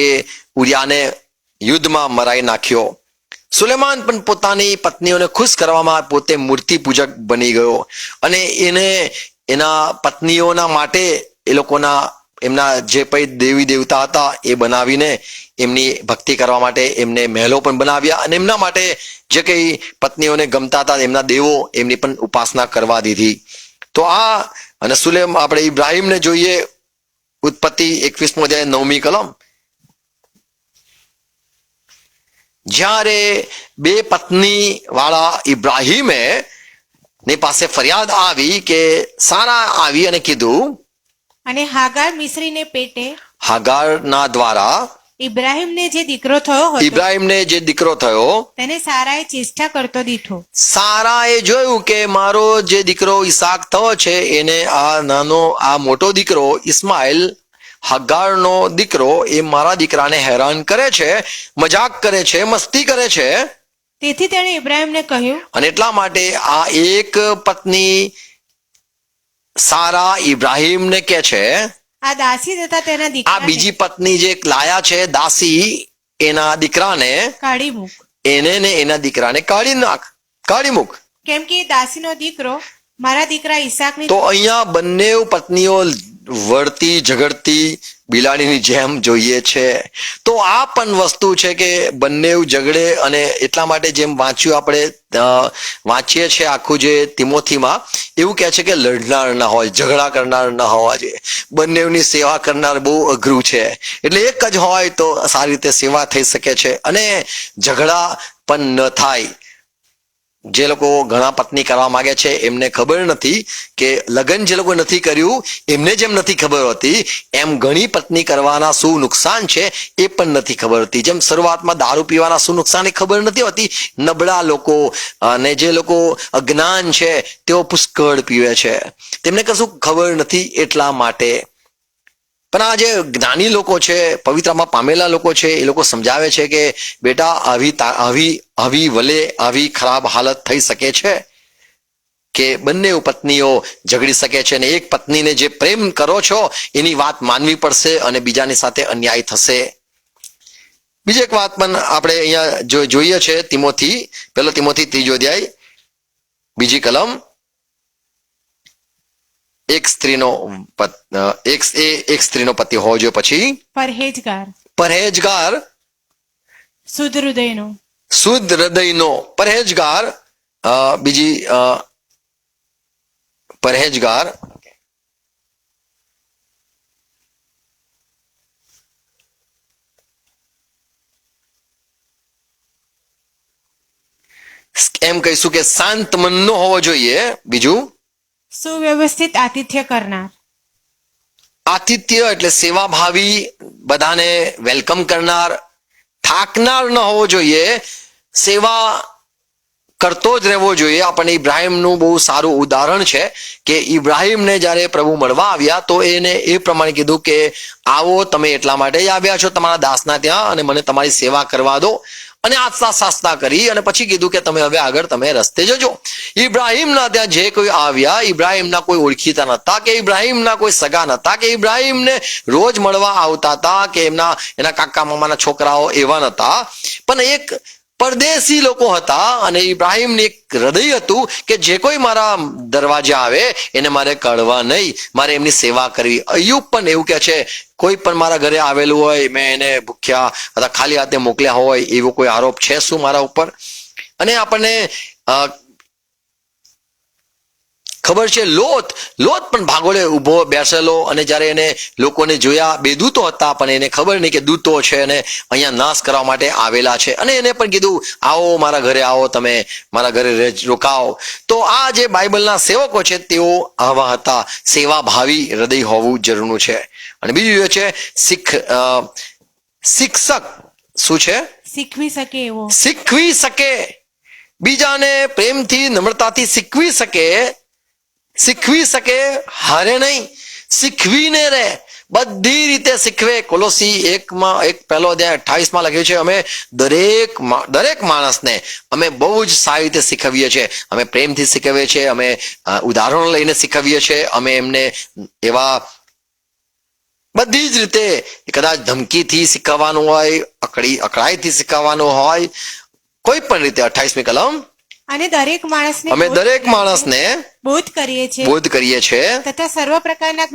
ઉરિયાને યુદ્ધમાં મરાઈ નાખ્યો. સુલેમાન પણ પોતાની પત્નીઓને ખુશ કરવામાં પોતે મૂર્તિ પૂજક બની ગયો, અને એને એના પત્નીઓના માટે એ લોકોના એમના જે કંઈ દેવી દેવતા હતા એ બનાવીને એમની ભક્તિ કરવા માટે એમને મહેલો પણ બનાવ્યા, અને એમના માટે જે કંઈ પત્નીઓને ગમતા હતા એમના દેવો એમની પણ ઉપાસના કરવા દીધી. તો આ અને આપણે ઇબ્રાહિમને જોઈએ, ઉત્પત્તિ 21મો અધ્યાય 9મી કલમ. જ્યારે 2 પત્ની વાળા ઇબ્રાહિમે ની પાસે ફરિયાદ આવી કે સારા આવી અને કીધું, અને હાગાર મિસ્રીને પેટે હાગારના દ્વારા ઇબ્રાહિમને જે દીકરો થયો તેને સારાએ ચેષ્ટા કરતો દીઠો. સારાએ જોયું કે મારો જે દીકરો ઈસાક થયો છે એને આ મોટો દીકરો ઇસ્માઇલ હગારનો દીકરો એ મારા દીકરાને હેરાન કરે છે, મજાક કરે છે, મસ્તી કરે છે. તેથી તેણે ઇબ્રાહિમને કહ્યું, અને એટલા માટે આ એક પત્ની સારા ઇબ્રાહિમને કે છે, આ દાસી તથા તેના આ દીકરાને બીજી પત્ની જે લાયા છે દાસી, એના દીકરાને કાઢી મૂક, એને ને એના દીકરાને કાઢી મૂક. કેમ કે દાસીનો દીકરો મારા દીકરા ઈસાકની તો અહીંયા બંને પત્નીઓ વળતી ઝઘડતી બિલાડીની જેમ જોઈએ છે. તો આ પણ વસ્તુ છે કે બંને ઝઘડે, અને એટલા માટે જેમ વાંચ્યું આપણે વાંચીએ છીએ આખું જે તિમોથીમાં, એવું કહે છે કે લડનાર ના હોય, ઝઘડા કરનાર ના હોવા જોઈએ, બંનેની સેવા કરનાર બહુ અઘરું છે. એટલે એક જ હોય તો સારી રીતે સેવા થઈ શકે છે અને ઝઘડા પણ ન થાય. જે લોકો ઘણા પત્ની કરવા માંગે છે એમને ખબર નથી કે લગ્ન જે લોકો નથી કર્યું એમને જેમ નથી ખબર હોતી, એમ ઘણી પત્ની કરવાના શું નુકસાન છે એ પણ નથી ખબર હોતી. જેમ શરૂઆતમાં દારૂ પીવાના શું નુકસાન એ ખબર નથી હોતી, નબળા લોકો અને જે લોકો અજ્ઞાન છે તેઓ પુષ્કળ પીવે છે, તેમને કશું ખબર નથી એટલા માટે. પણ આ જે જ્ઞાની લોકો છે, પવિત્રમાં પામેલા લોકો છે, એ લોકો સમજાવે છે કે બેટા આવી વલે આવી ખરાબ હાલત થઈ શકે છે કે બંને પત્નીઓ ઝઘડી શકે છે, અને એક પત્નીને જે પ્રેમ કરો છો એની વાત માનવી પડશે અને બીજાની સાથે અન્યાય થશે. બીજી એક વાત પણ આપણે અહીંયા જોઈએ છે, પહેલો તિમોથી 3 અધ્યાય 2 કલમ, એક સ્ત્રીનો પતિ હોવો જોઈએ, પછી પરહેજગાર, શુદ્ધ હૃદયનો પરહેજગાર, બીજી પરહેજગાર, એમ કહીશું કે શાંત મનનો હોવો જોઈએ. બીજું સુવ્યવસ્થિત આતિથ્ય કરનાર. આતિથ્ય એટલે સેવાભાવી, બધાને વેલકમ કરનાર, થાકનાર ન હોવો જોઈએ, સેવા કરતો જ રહેવો જોઈએ. આપણને ઇબ્રાહિમનું બહુ સારું ઉદાહરણ છે કે ઇબ્રાહિમને જ્યારે પ્રભુ મળવા આવ્યા તો એને એ પ્રમાણે કીધું કે આવો, તમે એટલા માટે જ આવ્યા છો તમારા દાસના ત્યાં અને મને તમારી સેવા કરવા દો, અને આસ્થા શાસ્તા કરી અને પછી કીધું કે તમે હવે આગળ તમે રસ્તે જજો. ઇબ્રાહિમના ત્યાં જે કોઈ આવ્યા, ઇબ્રાહિમના કોઈ ઓળખીતા નતા, કે ઇબ્રાહિમના કોઈ સગા નતા, કે ઇબ્રાહિમને રોજ મળવા આવતા હતા, કે એના કાકા મામાના છોકરાઓ એવા નતા, પણ એક પરદેશી લોકો હતા. અને ઇબ્રાહિમનું એક હૃદય હતું કે જે કોઈ મારા દરવાજે આવે એને મારે કળવા નહીં, મારે એમની સેવા કરવી. અય્યુબ પણ એવું કહે છે, કોઈ પણ મારા ઘરે આવેલું હોય, મેં એને ભૂખ્યા અથવા ખાલી હાથે મોકલ્યા હોય એવો કોઈ આરોપ છે શું મારા ઉપર? અને આપણને ખબર છે લોત પણ ભાગોળે ઉભો બેસેલો, અને જ્યારે એને લોકોને જોયા, બે દૂતો હતા પણ એને ખબર નહીં કે દૂતો છે અને અહીંયા નાશ કરવા માટે આવેલા છે, અને એને પણ કીધું આવો મારા ઘરે આવો, તમે મારા ઘરે રોકાઓ. તો આ જે બાઇબલના સેવકો છે તેઓ આવા હતા, સેવાભાવી હૃદય હોવું જરૂરનું છે. અને બીજું છે શિક્ષક. શું છે? શીખવી શકે, બીજાને પ્રેમથી નમ્રતાથી શીખવી શકે, હારે નહીં, શીખવીને રહે, બધી રીતે શીખવે. કોલોસી 1:1 લખ્યું છે, અમે દરેક માણસને અમે બહુ જ સારી રીતે શીખવીએ છીએ, અમે પ્રેમથી શીખવીએ છીએ, અમે ઉદાહરણો લઈને શીખવીએ છીએ, અમે એમને એવા બધી જ રીતે, કદાચ ધમકીથી શીખવવાનું હોય, અકળાઈથી શીખવવાનું હોય, કોઈ પણ રીતે. 28મી કલમ, અને અમે દરેક માણસને બોધ કરીએ છીએ તથા સર્વ પ્રકારના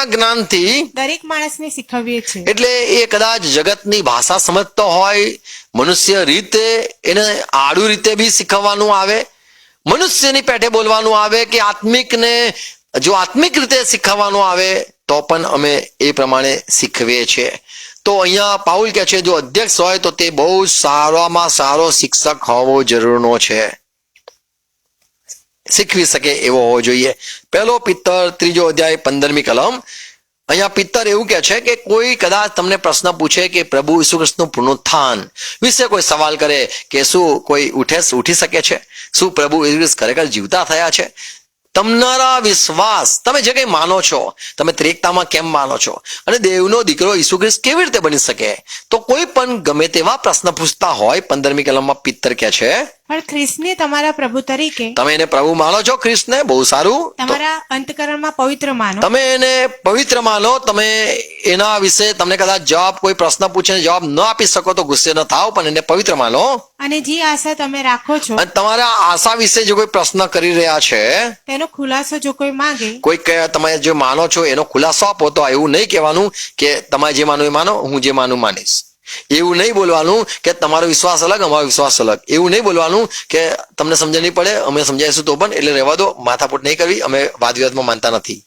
જ્ઞાનથી દરેક માણસને શીખવીએ છીએ. એટલે એ કદાચ જગતની ભાષા સમજતો હોય, મનુષ્ય રીતે એને આડું રીતે બી શીખવવાનું આવે, મનુષ્યની પેઠે બોલવાનું આવે, કે જો આત્મિક રીતે શીખવવાનું આવે તો પણ અમે એ પ્રમાણે શીખવીએ છીએ. તો અહીંયા પાઉલ કહે છે જો અધ્યક્ષ હોય તો તે બહુ સારામાં સારો શિક્ષક હોવો જરૂરનો છે, શીખવી શકે એવો હોવો જોઈએ. પહેલો પિત્તર 3 અધ્યાય 15મી કલમ, અહીંયા પિત્તર એવું કહે છે કે કોઈ કદાચ તમને પ્રશ્ન પૂછે કે પ્રભુ ઈસુ ખ્રિસ્તનું પુનરુત્થાન વિશે કોઈ સવાલ કરે કે શું કોઈ ઉઠી શકે છે, શું પ્રભુ ઈસુ ખ્રિસ્ત ખરેખર જીવતા થયા છે, તમારા વિશ્વાસ, તમે જે કંઈ માનો છો, તમે ત્રેકતામાં કેમ માનો છો, અને દેવનો દીકરો ઈસુ ખ્રિસ્ત કેવી રીતે બની શકે, તો કોઈ પણ ગમે તેવા પ્રશ્ન પૂછતા હોય 15મી કલમમાં પિત્તર કહે છે પણ ખ્રિસ્તને તમારા પ્રભુ તરીકે તમે એને પ્રભુ માનો છો ખ્રિસ્તને, બહુ સારું. તમારા અંતકરણમાં પવિત્ર માનો. તમે એને પવિત્ર માનો. તમે એના વિશે તમને કદાચ જવાબ, કોઈ પ્રશ્ન પૂછે જવાબ ન આપી શકો તો ગુસ્સે ન થાવ, પણ એને પવિત્ર માનો. અને જે આશા તમે રાખો છો અને તમારા આશા વિશે જો કોઈ પ્રશ્ન કરી રહ્યા છે, તેનો ખુલાસો જો કોઈ માંગે કોઈ તમે જે માનો છો એનો ખુલાસો આપો, તો એવું નહીં કહેવાનું કે તમારે જે માનો એ માનો, હું જે માનું માનીશ. એવું નહીં બોલવાનું કે તમારો વિશ્વાસ અલગ, અમારો વિશ્વાસ અલગ. એવું નહીં બોલવાનું કે તમને સમજ નહીં પડે, અમે સમજાવીશું તો પણ, એટલે રહેવા દો, માથાપૂટ નહીં કરવી, અમે વાદ વિવાદમાં માનતા નથી.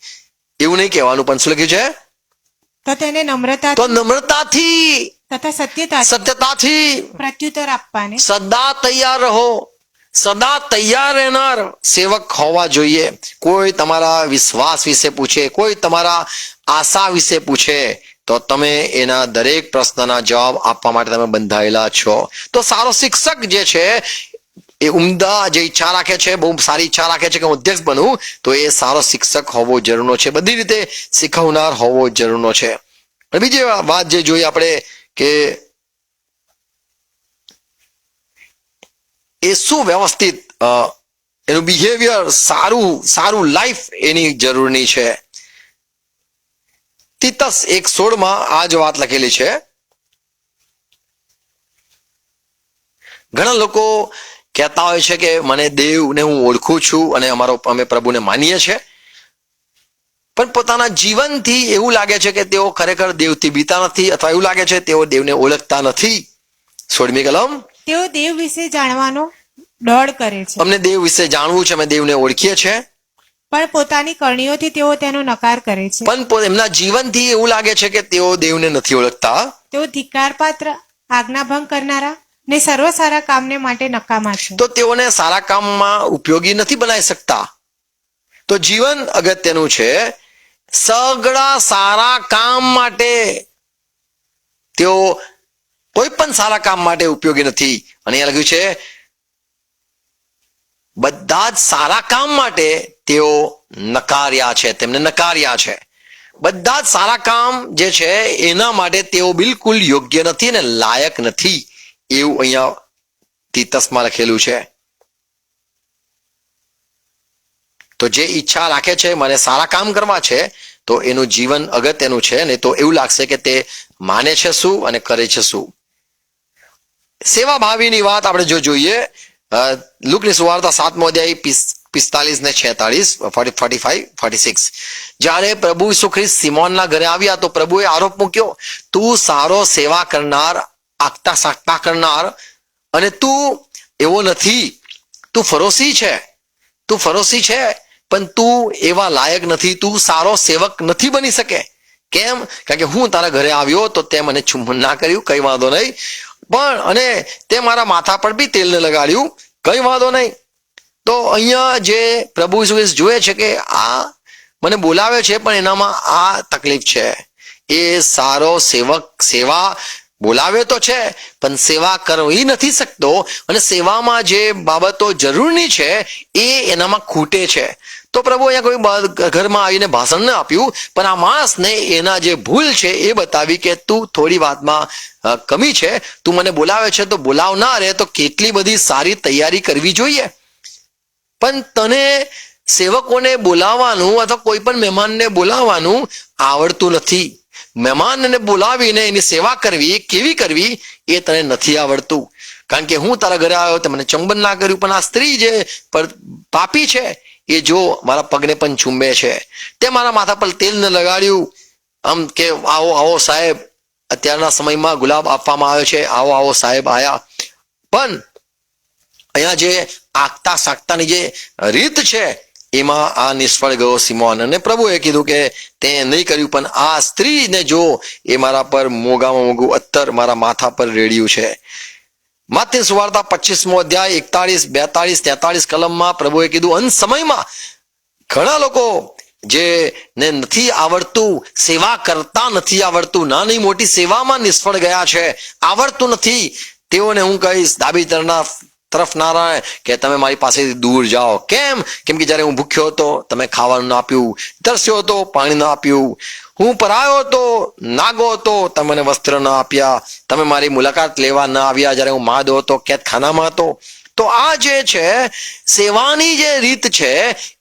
એવું નહીં કહેવાનું. પણ શું લખ્યું છે? તો તેને નમ્રતા તો નમ્રતાથી તથા સત્યતાથી પ્રત્યુત્તર આપવાને સદા તૈયાર રહો. સદા તૈયાર રહેનાર સેવક હોવા જોઈએ. કોઈ તમારા વિશ્વાસ વિશે પૂછે, કોઈ તમારા આશા વિશે પૂછે, તો તમે એના દરેક પ્રશ્નના જવાબ આપવા માટે તમે બંધાયેલા છો. તો સારો શિક્ષક જે છે એ ઉમદા જે ઈચ્છા રાખે છે, બહુ સારી ઈચ્છા રાખે છે કે હું અધ્યક્ષ બનું, તો એ સારો શિક્ષક હોવો જરૂરનો છે. બધી રીતે શીખવનાર હોવો જરૂરનો છે. અને બીજી વાત જે જોઈએ આપણે કે એ સુવ્યવસ્થિત એનું બિહેવિયર સારું લાઈફ એની જરૂરની છે. તીતસ 1:16 આ જ વાત લખેલી છે. ઘણા લોકો કહેતા હોય છે કે મને દેવને હું ઓળખું છું અને અમે પ્રભુને માનીએ છીએ, પણ પોતાના જીવનથી એવું લાગે છે કે તેઓ ખરેખર દેવથી બીતા નથી, અથવા એવું લાગે છે તેઓ દેવને ઓળખતા નથી. 16મી કલમ, તેઓ દેવ વિશે જાણવાનો દોડ કરે છે, અમને દેવ વિશે જાણવું છે, અમે દેવને ઓળખીએ છીએ, પણ પોતાની કરણીઓથી તેઓ તેનો નકાર કરે છે. પણ એમના જીવનથી એવું લાગે છે કે તેઓ દેવને નથી ઓળખતા. તેઓ ધિક્કારપાત્ર, આજ્ઞાભંગ કરનારા ને સર્વ સારા કામને માટે નકામા છે. તો તેઓને સારા કામમાં ઉપયોગી નથી બનાવી શકતા. તો જીવન અગત્યનું છે. સગળા સારા કામ માટે તેઓ કોઈ પણ સારા કામ માટે ઉપયોગી નથી. અને અહીંયા લખ્યું છે બધા જ સારા કામ માટે તેઓ નકાર્યા છે, તેમને નકાર્યા છે. બધા જ સારા કામ જે છે એના માટે તેઓ બિલકુલ યોગ્ય નથી અને લાયક નથી, એવું અહીંયા તીતસમાં લખેલું છે. તો જે ઈચ્છા રાખે છે મને સારા કામ કરવા છે, તો એનું જીવન અગત્યનું છે. ને તો એવું લાગશે કે તે માને છે શું અને કરે છે શું. સેવા ભાવીની વાત આપણે જો જોઈએ, લુકની સુવાર્તા 7મો અધ્યાય 45 ને 46, 45, 46. જ્યારે પ્રભુ ઈસુ ખ્રિસ્ત સિમોનના ઘરે આવ્યા તો પ્રભુએ આરોપ મૂક્યો, તું સારો સેવા કરનાર, આગતા સાકતા કરનાર, અને તું એવો નથી. તું ફરોશી છે, પણ તું એવા લાયક નથી, તું સારો સેવક નથી બની શકે. કેમ? કારણ કે હું તારા ઘરે આવ્યો તો તે મને ચુંબન ના કર્યું, કઈ વાંધો નહીં, પણ અને તે મારા માથા પર બી તેલને લગાડ્યું, કઈ વાંધો નહીં. તો અહીંયા જે પ્રભુ ઈસુ ખ્રિસ્ત જોયે છે કે આ મને બોલાવે છે, પણ એનામાં આ તકલીફ છે. એ સારો સેવા બોલાવે તો છે, પણ સેવા કરવી નથી શકતો, અને સેવામાં જે બાબતો જરૂરી છે એ એનામાં ખૂટે છે. તો પ્રભુ અહીંયા કોઈ ઘરમાં આવીને ભાષણ ન આપ્યું, પણ આ માણસને એના જે ભૂલ છે એ બતાવી કે તું થોડી વાતમાં કમી છે, તું મને બોલાવે છે તો બોલાવનાર તો કેટલી બધી સારી તૈયારી કરવી જોઈએ. પણ તને સેવકોને બોલાવવાનું અથવા કોઈ પણ મહેમાનને બોલાવવાનું આવડતું નથી. મહેમાનને બોલાવીને એની સેવા કરવી, કેવી કરવી એ તને નથી આવડતું. કારણ કે હું તારા ઘરે આવ્યો તો મને ચંબન ના કર્યું, પણ આ સ્ત્રી જે પાપી છે એ જો મારા પગને પણ ચૂંબે છે, તે મારા માથા પર તેલ ને લગાડ્યું, આમ કે આવો આવો સાહેબ, અત્યારના સમયમાં ગુલાબ આપવામાં આવે છે, આવો આવો સાહેબ આયા. પણ અહીંયા જે આગતા સાકતાની જે રીત છે એમાં આ નિષ્ફળ ગયો સિમોન. અને પ્રભુએ કીધું કે તે નહીં કર્યું, પણ આ સ્ત્રીને જો એ મારા પર મોંઘામાં મોંઘું અત્તર મારા માથા પર રેડ્યું છે. માથની સુવાર્તા 25મો અધ્યાય 41, 42, 43 કલમમાં પ્રભુએ કીધું, અંત સમયમાં ઘણા લોકો જે ને નથી આવડતું, સેવા કરતા નથી આવડતું, નાની મોટી સેવામાં નિષ્ફળ ગયા છે, આવડતું નથી, તેઓને હું કહીશ ડાબી તરફ નારાયણ કે તમે મારી પાસેથી દૂર જાઓ. કેમ? કેમ કે જ્યારે હું ભૂખ્યો હતો તમે ખાવાનું ના આપ્યું, તરસ્યો હતો પાણી ના આપ્યું, હું પરાયો હતો, નાગો હતો, તમે મને વસ્ત્ર ના આપ્યા, તમે મારી મુલાકાત લેવા ના આવ્યા, જ્યારે હું માદો હતો, કેદખાનામાં હતો, તો આ જે છે સેવાની જે રીત છે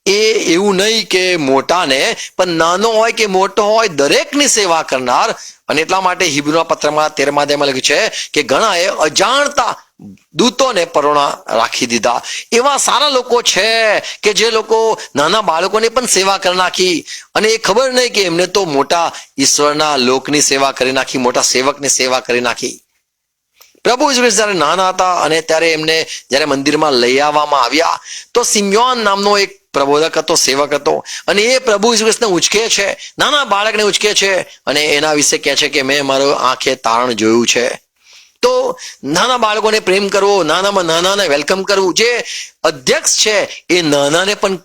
એ એવું નહીં કે મોટાને, પણ નાનો હોય કે મોટો હોય દરેકની સેવા કરનાર. અને એટલા માટે હિબ્રુના પત્રમાં 13મા અધ્યાયમાં લખ્યું છે કે ઘણાએ અજાણતા દૂતોને પરોણા રાખી દીધા. એવા સારા લોકો છે કે જે લોકો નાના બાળકોને પણ સેવા કરી નાખી, અને એ ખબર નહીં કે એમને તો મોટા ઈશ્વરના લોકની સેવા કરી નાખી, મોટા સેવકની સેવા કરી નાખી. પ્રભુ ઈસુ ખ્રિસ્ત જ્યારે નાના હતા અને ત્યારે એમને જ્યારે મંદિરમાં લઈ આવવામાં આવ્યા, તો સિમ્યોન નામનો એક પ્રબોધક હતો, સેવક હતો, અને એ પ્રભુ ઈસુ ખ્રિસ્તને ઉચકે છે, નાના બાળકને ઉચકે છે, અને એના વિશે કહે છે કે મેં મારો આંખે તારણ જોયું છે. તો નાના બાળકોને પ્રેમ કરવો, નાનામાં નાનાને વેલકમ કરવું. જે અધ્યક્ષ છે એ નાનાને પણ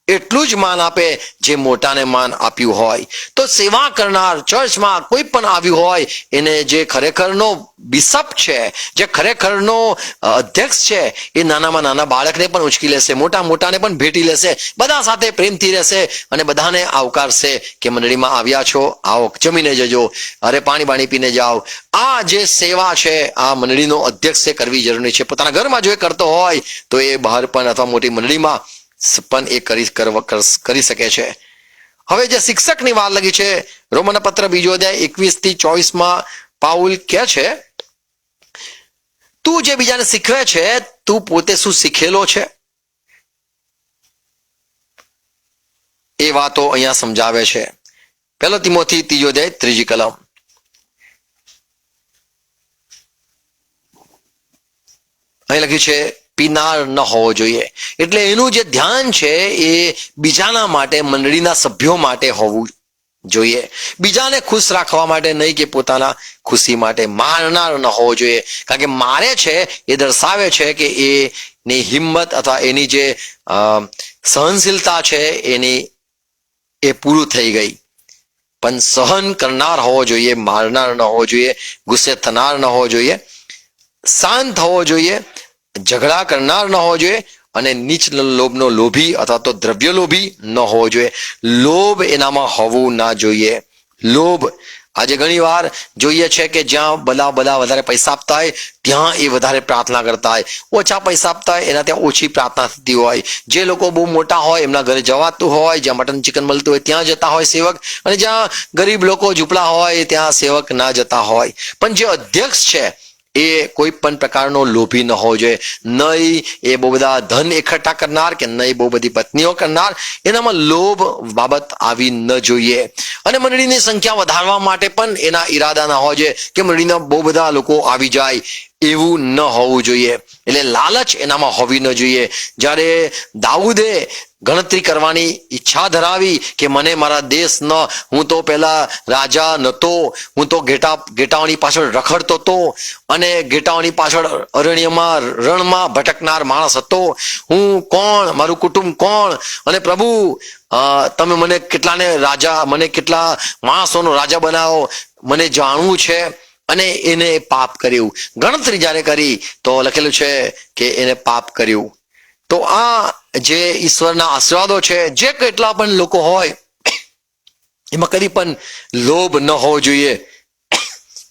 એટલું જ માન આપે જે મોટાને માન આપ્યું હોય. તો સેવા કરનાર ચર્ચમાં કોઈ પણ આવ્યું હોય એને જે ખરેખરનો બિશપ છે, જે ખરેખરનો અધ્યક્ષ છે, એ નાનામાં નાના બાળકને પણ ઉચકી લેશે, મોટાને પણ ભેટી લેશે, બધા સાથે પ્રેમથી રહેશે અને બધાને આવકારશે કે મંડળીમાં આવ્યા છો, આવો, જમીને જજો, અરે પાણી પીને જાઓ. આ જે સેવા છે આ મંડળીનો અધ્યક્ષે કરવી જરૂરી છે. પોતાના ઘરમાં જો એ કરતો હોય તો એ બહાર પણ અથવા મોટી મંડળીમાં પણ એ કરી શકે છે. હવે જે શિક્ષકની વાત લગી છે, રોમન પત્ર 2 અધ્યાય 21-24 પાઉલ કહે છે, તું જે બીજાને શીખવે છે તું પોતે શું શીખેલો છે? એ વાતો અહીંયા સમજાવે છે. 1 તિમોથી 3 અધ્યાય 3 કલમ. અહીં લખ્યું છે પીનાર ન હોવો જોઈએ. એટલે એનું જે ધ્યાન છે એ બીજાના માટે, મંડળીના સભ્યો માટે હોવું જોઈએ, બીજાને ખુશ રાખવા માટે નહીં કે પોતાના ખુશી માટે. મારનાર ન હોવો જોઈએ, કારણ કે મારે છે એ દર્શાવે છે કે એની હિંમત અથવા એની જે સહનશીલતા છે એની એ પૂરું થઈ ગઈ. પણ સહન કરનાર હોવો જોઈએ, મારનાર ન હોવો જોઈએ, ગુસ્સે થનાર ન હોવો જોઈએ, શાંત હોવો જોઈએ, ઝઘડા કરનાર ન હોવો જોઈએ, અને નીચ લોભનો લોભી અથવા તો દ્રવ્ય લોભી ન હોવો જોઈએ. લોભ એનામાં હોવું ના જોઈએ. લોભ આજે ઘણી વાર જોઈએ છે કે જ્યાં બધા વધારે પૈસા આપતા હોય ત્યાં એ વધારે પ્રાર્થના કરતા હોય, ઓછા પૈસા આપતા હોય એના ત્યાં ઓછી પ્રાર્થના થતી હોય. જે લોકો બહુ મોટા હોય એમના ઘરે જવાતું હોય, જ્યાં મટન ચિકન મળતું હોય ત્યાં જતા હોય સેવક, અને જ્યાં ગરીબ લોકો ઝૂંપડા હોય ત્યાં સેવક ના જતા હોય. પણ જે અધ્યક્ષ છે એ કોઈ પણ પ્રકારનો લોભી ન હોવો જોઈએ. નહીં એ બહુ બધા ધન એકઠા કરનાર કે નહીં બહુ બધી પત્નીઓ કરનાર. એનામાં લોભ બાબત આવી ન જોઈએ. અને મંડળીની સંખ્યા વધારવા માટે પણ એના ઈરાદા ના હોવા જોઈએ કે મંડળીના બહુ બધા લોકો આવી જાય, એવું ન હોવું જોઈએ. એટલે લાલચ એનામાં હોવી ન જોઈએ. જ્યારે દાઉદે ગણતરી કરવાની ઈચ્છા ધરાવી કે મને મારા દેશ હું તો પેલા રાજા નતો, હું તો ઘેટાઓની પાછળ રખડતો હતો અને ઘેટાઓની પાછળ અરણ્યમાં રણમાં ભટકનાર માણસ હતો. હું કોણ, મારું કુટુંબ કોણ, અને પ્રભુ તમે મને કેટલા માણસોનો રાજા બનાવો, મને જાણવું છે. અને એને પાપ કર્યું. ગણતરી જ્યારે કરી તો લખેલું છે કે એને પાપ કર્યું. તો આ જે ઈશ્વરના આશીર્વાદો છે, જે કેટલા પણ લોકો હોય એમાં કદી પણ લોભ ન હોવો જોઈએ.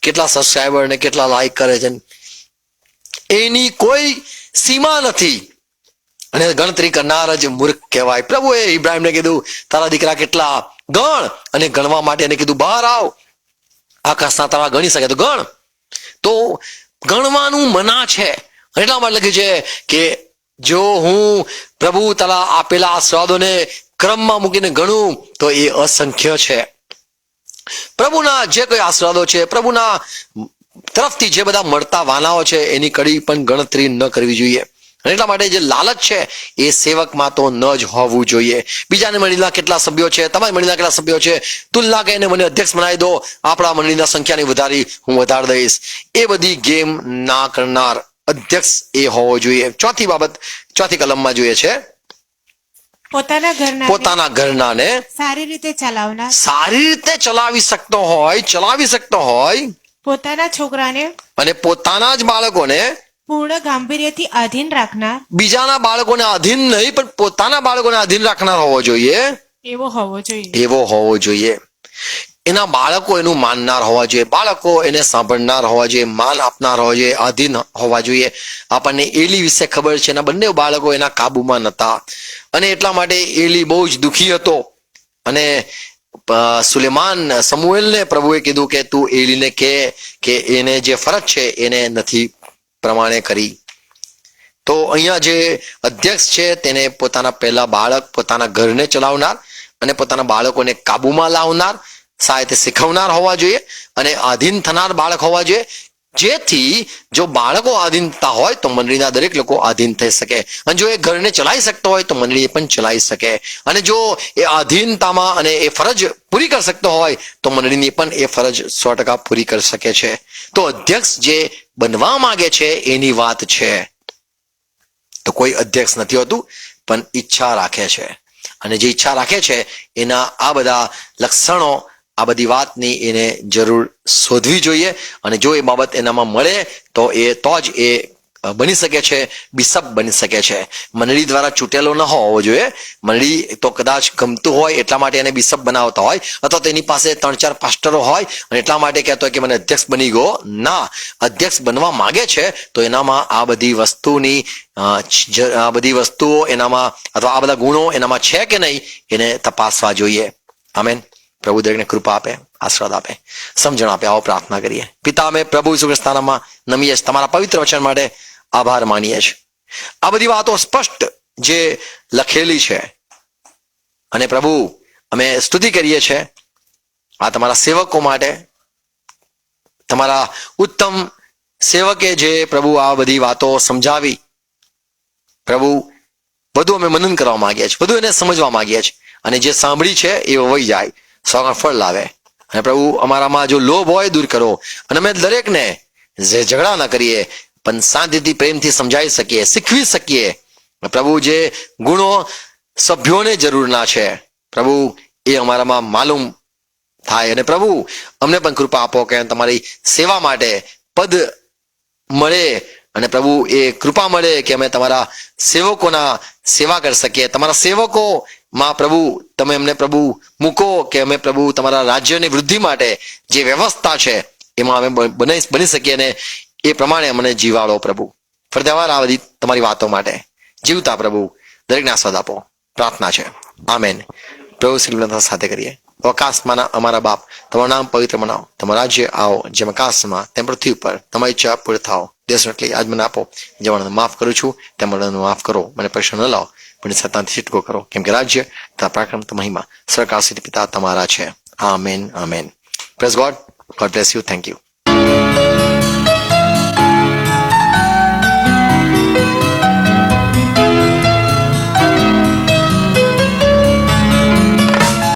કેટલા સબસ્ક્રાઈબર ને કેટલા લાઈક કરે છે એની કોઈ સીમા નથી, અને ગણતરી કરનાર જ મૂર્ખ કહેવાય. પ્રભુએ ઇબ્રાહિમને કીધું તારા દીકરા કેટલા ગણ, અને ગણવા માટે એને કીધું બહાર આવ, આકાશના તારા ગણી શકે તો ગણ. તો ગણવાનું મના છે. એટલા માટે લખ્યું છે કે જો હું પ્રભુ તારા આપેલા આશીર્વાદોને ક્રમમાં મૂકીને ગણું તો એ અસંખ્ય છે. પ્રભુના જે કોઈ આશીર્વાદો છે, પ્રભુના તરફથી જે બધા મળતા વાનાઓ છે એની કડી પણ ગણતરી ન કરવી જોઈએ. એટલા માટે જે લાલચ છે એ સેવકમાં તો ન જ હોવું જોઈએ. બીજાને મંડળીના કેટલા સભ્યો છે, તમારી મંડળીના કેટલા સભ્યો છે, તુલના કહીને મને અધ્યક્ષ બનાવી દો, આપણા મંડળીના સંખ્યાની હું વધારી દઈશ, એ બધી ગેમ ના કરનાર અધ્યક્ષ એ હોવો જોઈએ. ચોથી કલમમાં જોઈએ છે પોતાના ઘરનાને સારી રીતે ચલાવી શકતો હોય, પોતાના છોકરાને અને પોતાના જ બાળકોને પૂર્ણ ગાંભીર્યથી આધીન રાખનાર, બીજાના બાળકોને આધીન નહીં પણ પોતાના બાળકોને આધીન રાખનાર હોવો જોઈએ. એવો હોવો જોઈએ. એના બાળકો એનું માનનાર હોવા જોઈએ, બાળકો એને સાંભળનાર હોવા જોઈએ, માન આપનાર હોવા જોઈએ, આધીન હોવા જોઈએ. આપણને એલી વિશે ખબર છે, એના બંને બાળકો એના કાબુમાં નહોતા અને એટલા માટે એલી બહુ જ દુઃખી હતો. અને સુલેમાન સમુએલને પ્રભુએ કીધું કે તું એલીને કે એને જે ફરજ છે એને નથી પ્રમાણે કરી. તો અહીંયા જે અધ્યક્ષ છે તેને પોતાના પહેલા બાળક, પોતાના ઘરને ચલાવનાર અને પોતાના બાળકોને કાબુમાં લાવનાર, સાહિત્ય શીખવનાર હોવા જોઈએ અને આધીન થનાર બાળક હોવા જોઈએ, જેથી જો બાળકો આધીનતા હોય તો મંડળીના દરેક લોકો આધીન થઈ શકે અને જો એ ઘરને ચલાવી શકતો હોય તો મંડળી પણ ચલાવી શકે. અને જો એ આધીનતામાં અને એ ફરજ પૂરી કરી શકતો હોય તો મંડળીની પણ એ ફરજ 100% પૂરી કરી શકે છે. તો અધ્યક્ષ જે બનવા માંગે છે એની વાત છે. તો કોઈ અધ્યક્ષ નથી હોતું પણ ઈચ્છા રાખે છે અને જે ઈચ્છા રાખે છે એના આ બધા લક્ષણો, આ બધી વાતની એને જરૂર શોધવી જોઈએ અને જો એ બાબત એનામાં મળે તો જ એ બની શકે છે, બિશપ બની શકે છે. મંડળી દ્વારા ચૂંટેલો ન હોવો જોઈએ. મંડળી તો કદાચ ગમતું હોય એટલા માટે એને બિશપ બનાવતા હોય, અથવા તો એની પાસે 3-4 પાસ્ટરો હોય અને એટલા માટે કહેતો હોય કે મને અધ્યક્ષ બની ગયો. ના, અધ્યક્ષ બનવા માંગે છે તો એનામાં આ બધી વસ્તુઓ એનામાં અથવા આ બધા ગુણો એનામાં છે કે નહીં એને તપાસવા જોઈએ. આમેન. પ્રભુ દરેકને કૃપા આપે, આશીર્વાદ આપે, સમજણ આપે. આવો પ્રાર્થના કરીએ. પિતા, અમે પ્રભુ ઈસુ ખ્રિસ્તના નામમાં નમીએ છીએ, તમારા પવિત્ર વચન માટે આભાર માનીએ છીએ. આ બધી વાતો સ્પષ્ટ જે લખેલી છે અને પ્રભુ અમે સ્તુતિ કરીએ છીએ આ તમારા સેવકો માટે, તમારા ઉત્તમ સેવકે જે પ્રભુ આ બધી વાતો સમજાવી. પ્રભુ બધું અમે મનન કરવા માંગીએ છીએ, બધું એને સમજવા માંગીએ છીએ અને જે સાંભળી છે એ વહી જાય, 100 ફળ લાવે. અને પ્રભુ અમારામાં જો લોભ હોય દૂર કરો અને અમે દરેકને જે ઝઘડા ના કરીએ પણ શાંતિથી, પ્રેમથી સમજાવી શકીએ, શીખવી શકીએ. પ્રભુ જે ગુણો સભ્યોને જરૂરના છે પ્રભુ એ અમારામાં માલુમ થાય અને પ્રભુ અમને પણ કૃપા આપો કે તમારી સેવા માટે પદ મળે અને પ્રભુ એ કૃપા મળે કે અમે તમારા સેવકોના સેવા કરી શકીએ. તમારા સેવકોમાં પ્રભુ તમે અમને પ્રભુ મૂકો કે અમે પ્રભુ તમારા રાજ્યની વૃદ્ધિ માટે જે વ્યવસ્થા છે એમાં અમે બની શકીએ અને એ પ્રમાણે અમને જીવાડો પ્રભુ. ફરજવાર આ બધી તમારી વાતો માટે જીવતા પ્રભુ દરેકને આસ્વાદ આપો. પ્રાર્થના છે. આમેન. પ્રભુ શ્રી સાથે કરીએ. આકાશમાંના અમારા બાપ, તમારું નામ પવિત્ર મનાવો, તમારું રાજ્ય આવો, જેમ આકાશમાં તેમ પૃથ્વી ઉપર તમારી ઈચ્છા પૂરી થાઓ. દેશ એટલી આજ મને આપો, જે મને માફ કરું છું તેમ મને માફ કરો, મને પરીક્ષા ન લાવો પણ સત્તાથી છૂટકો કરો, કેમ કે રાજ્ય તથા પરાક્રમ મહિમા સરકાર સિદ્ધ પિતા તમારા છે. Amen. Amen. Praise God. God bless you. Thank you.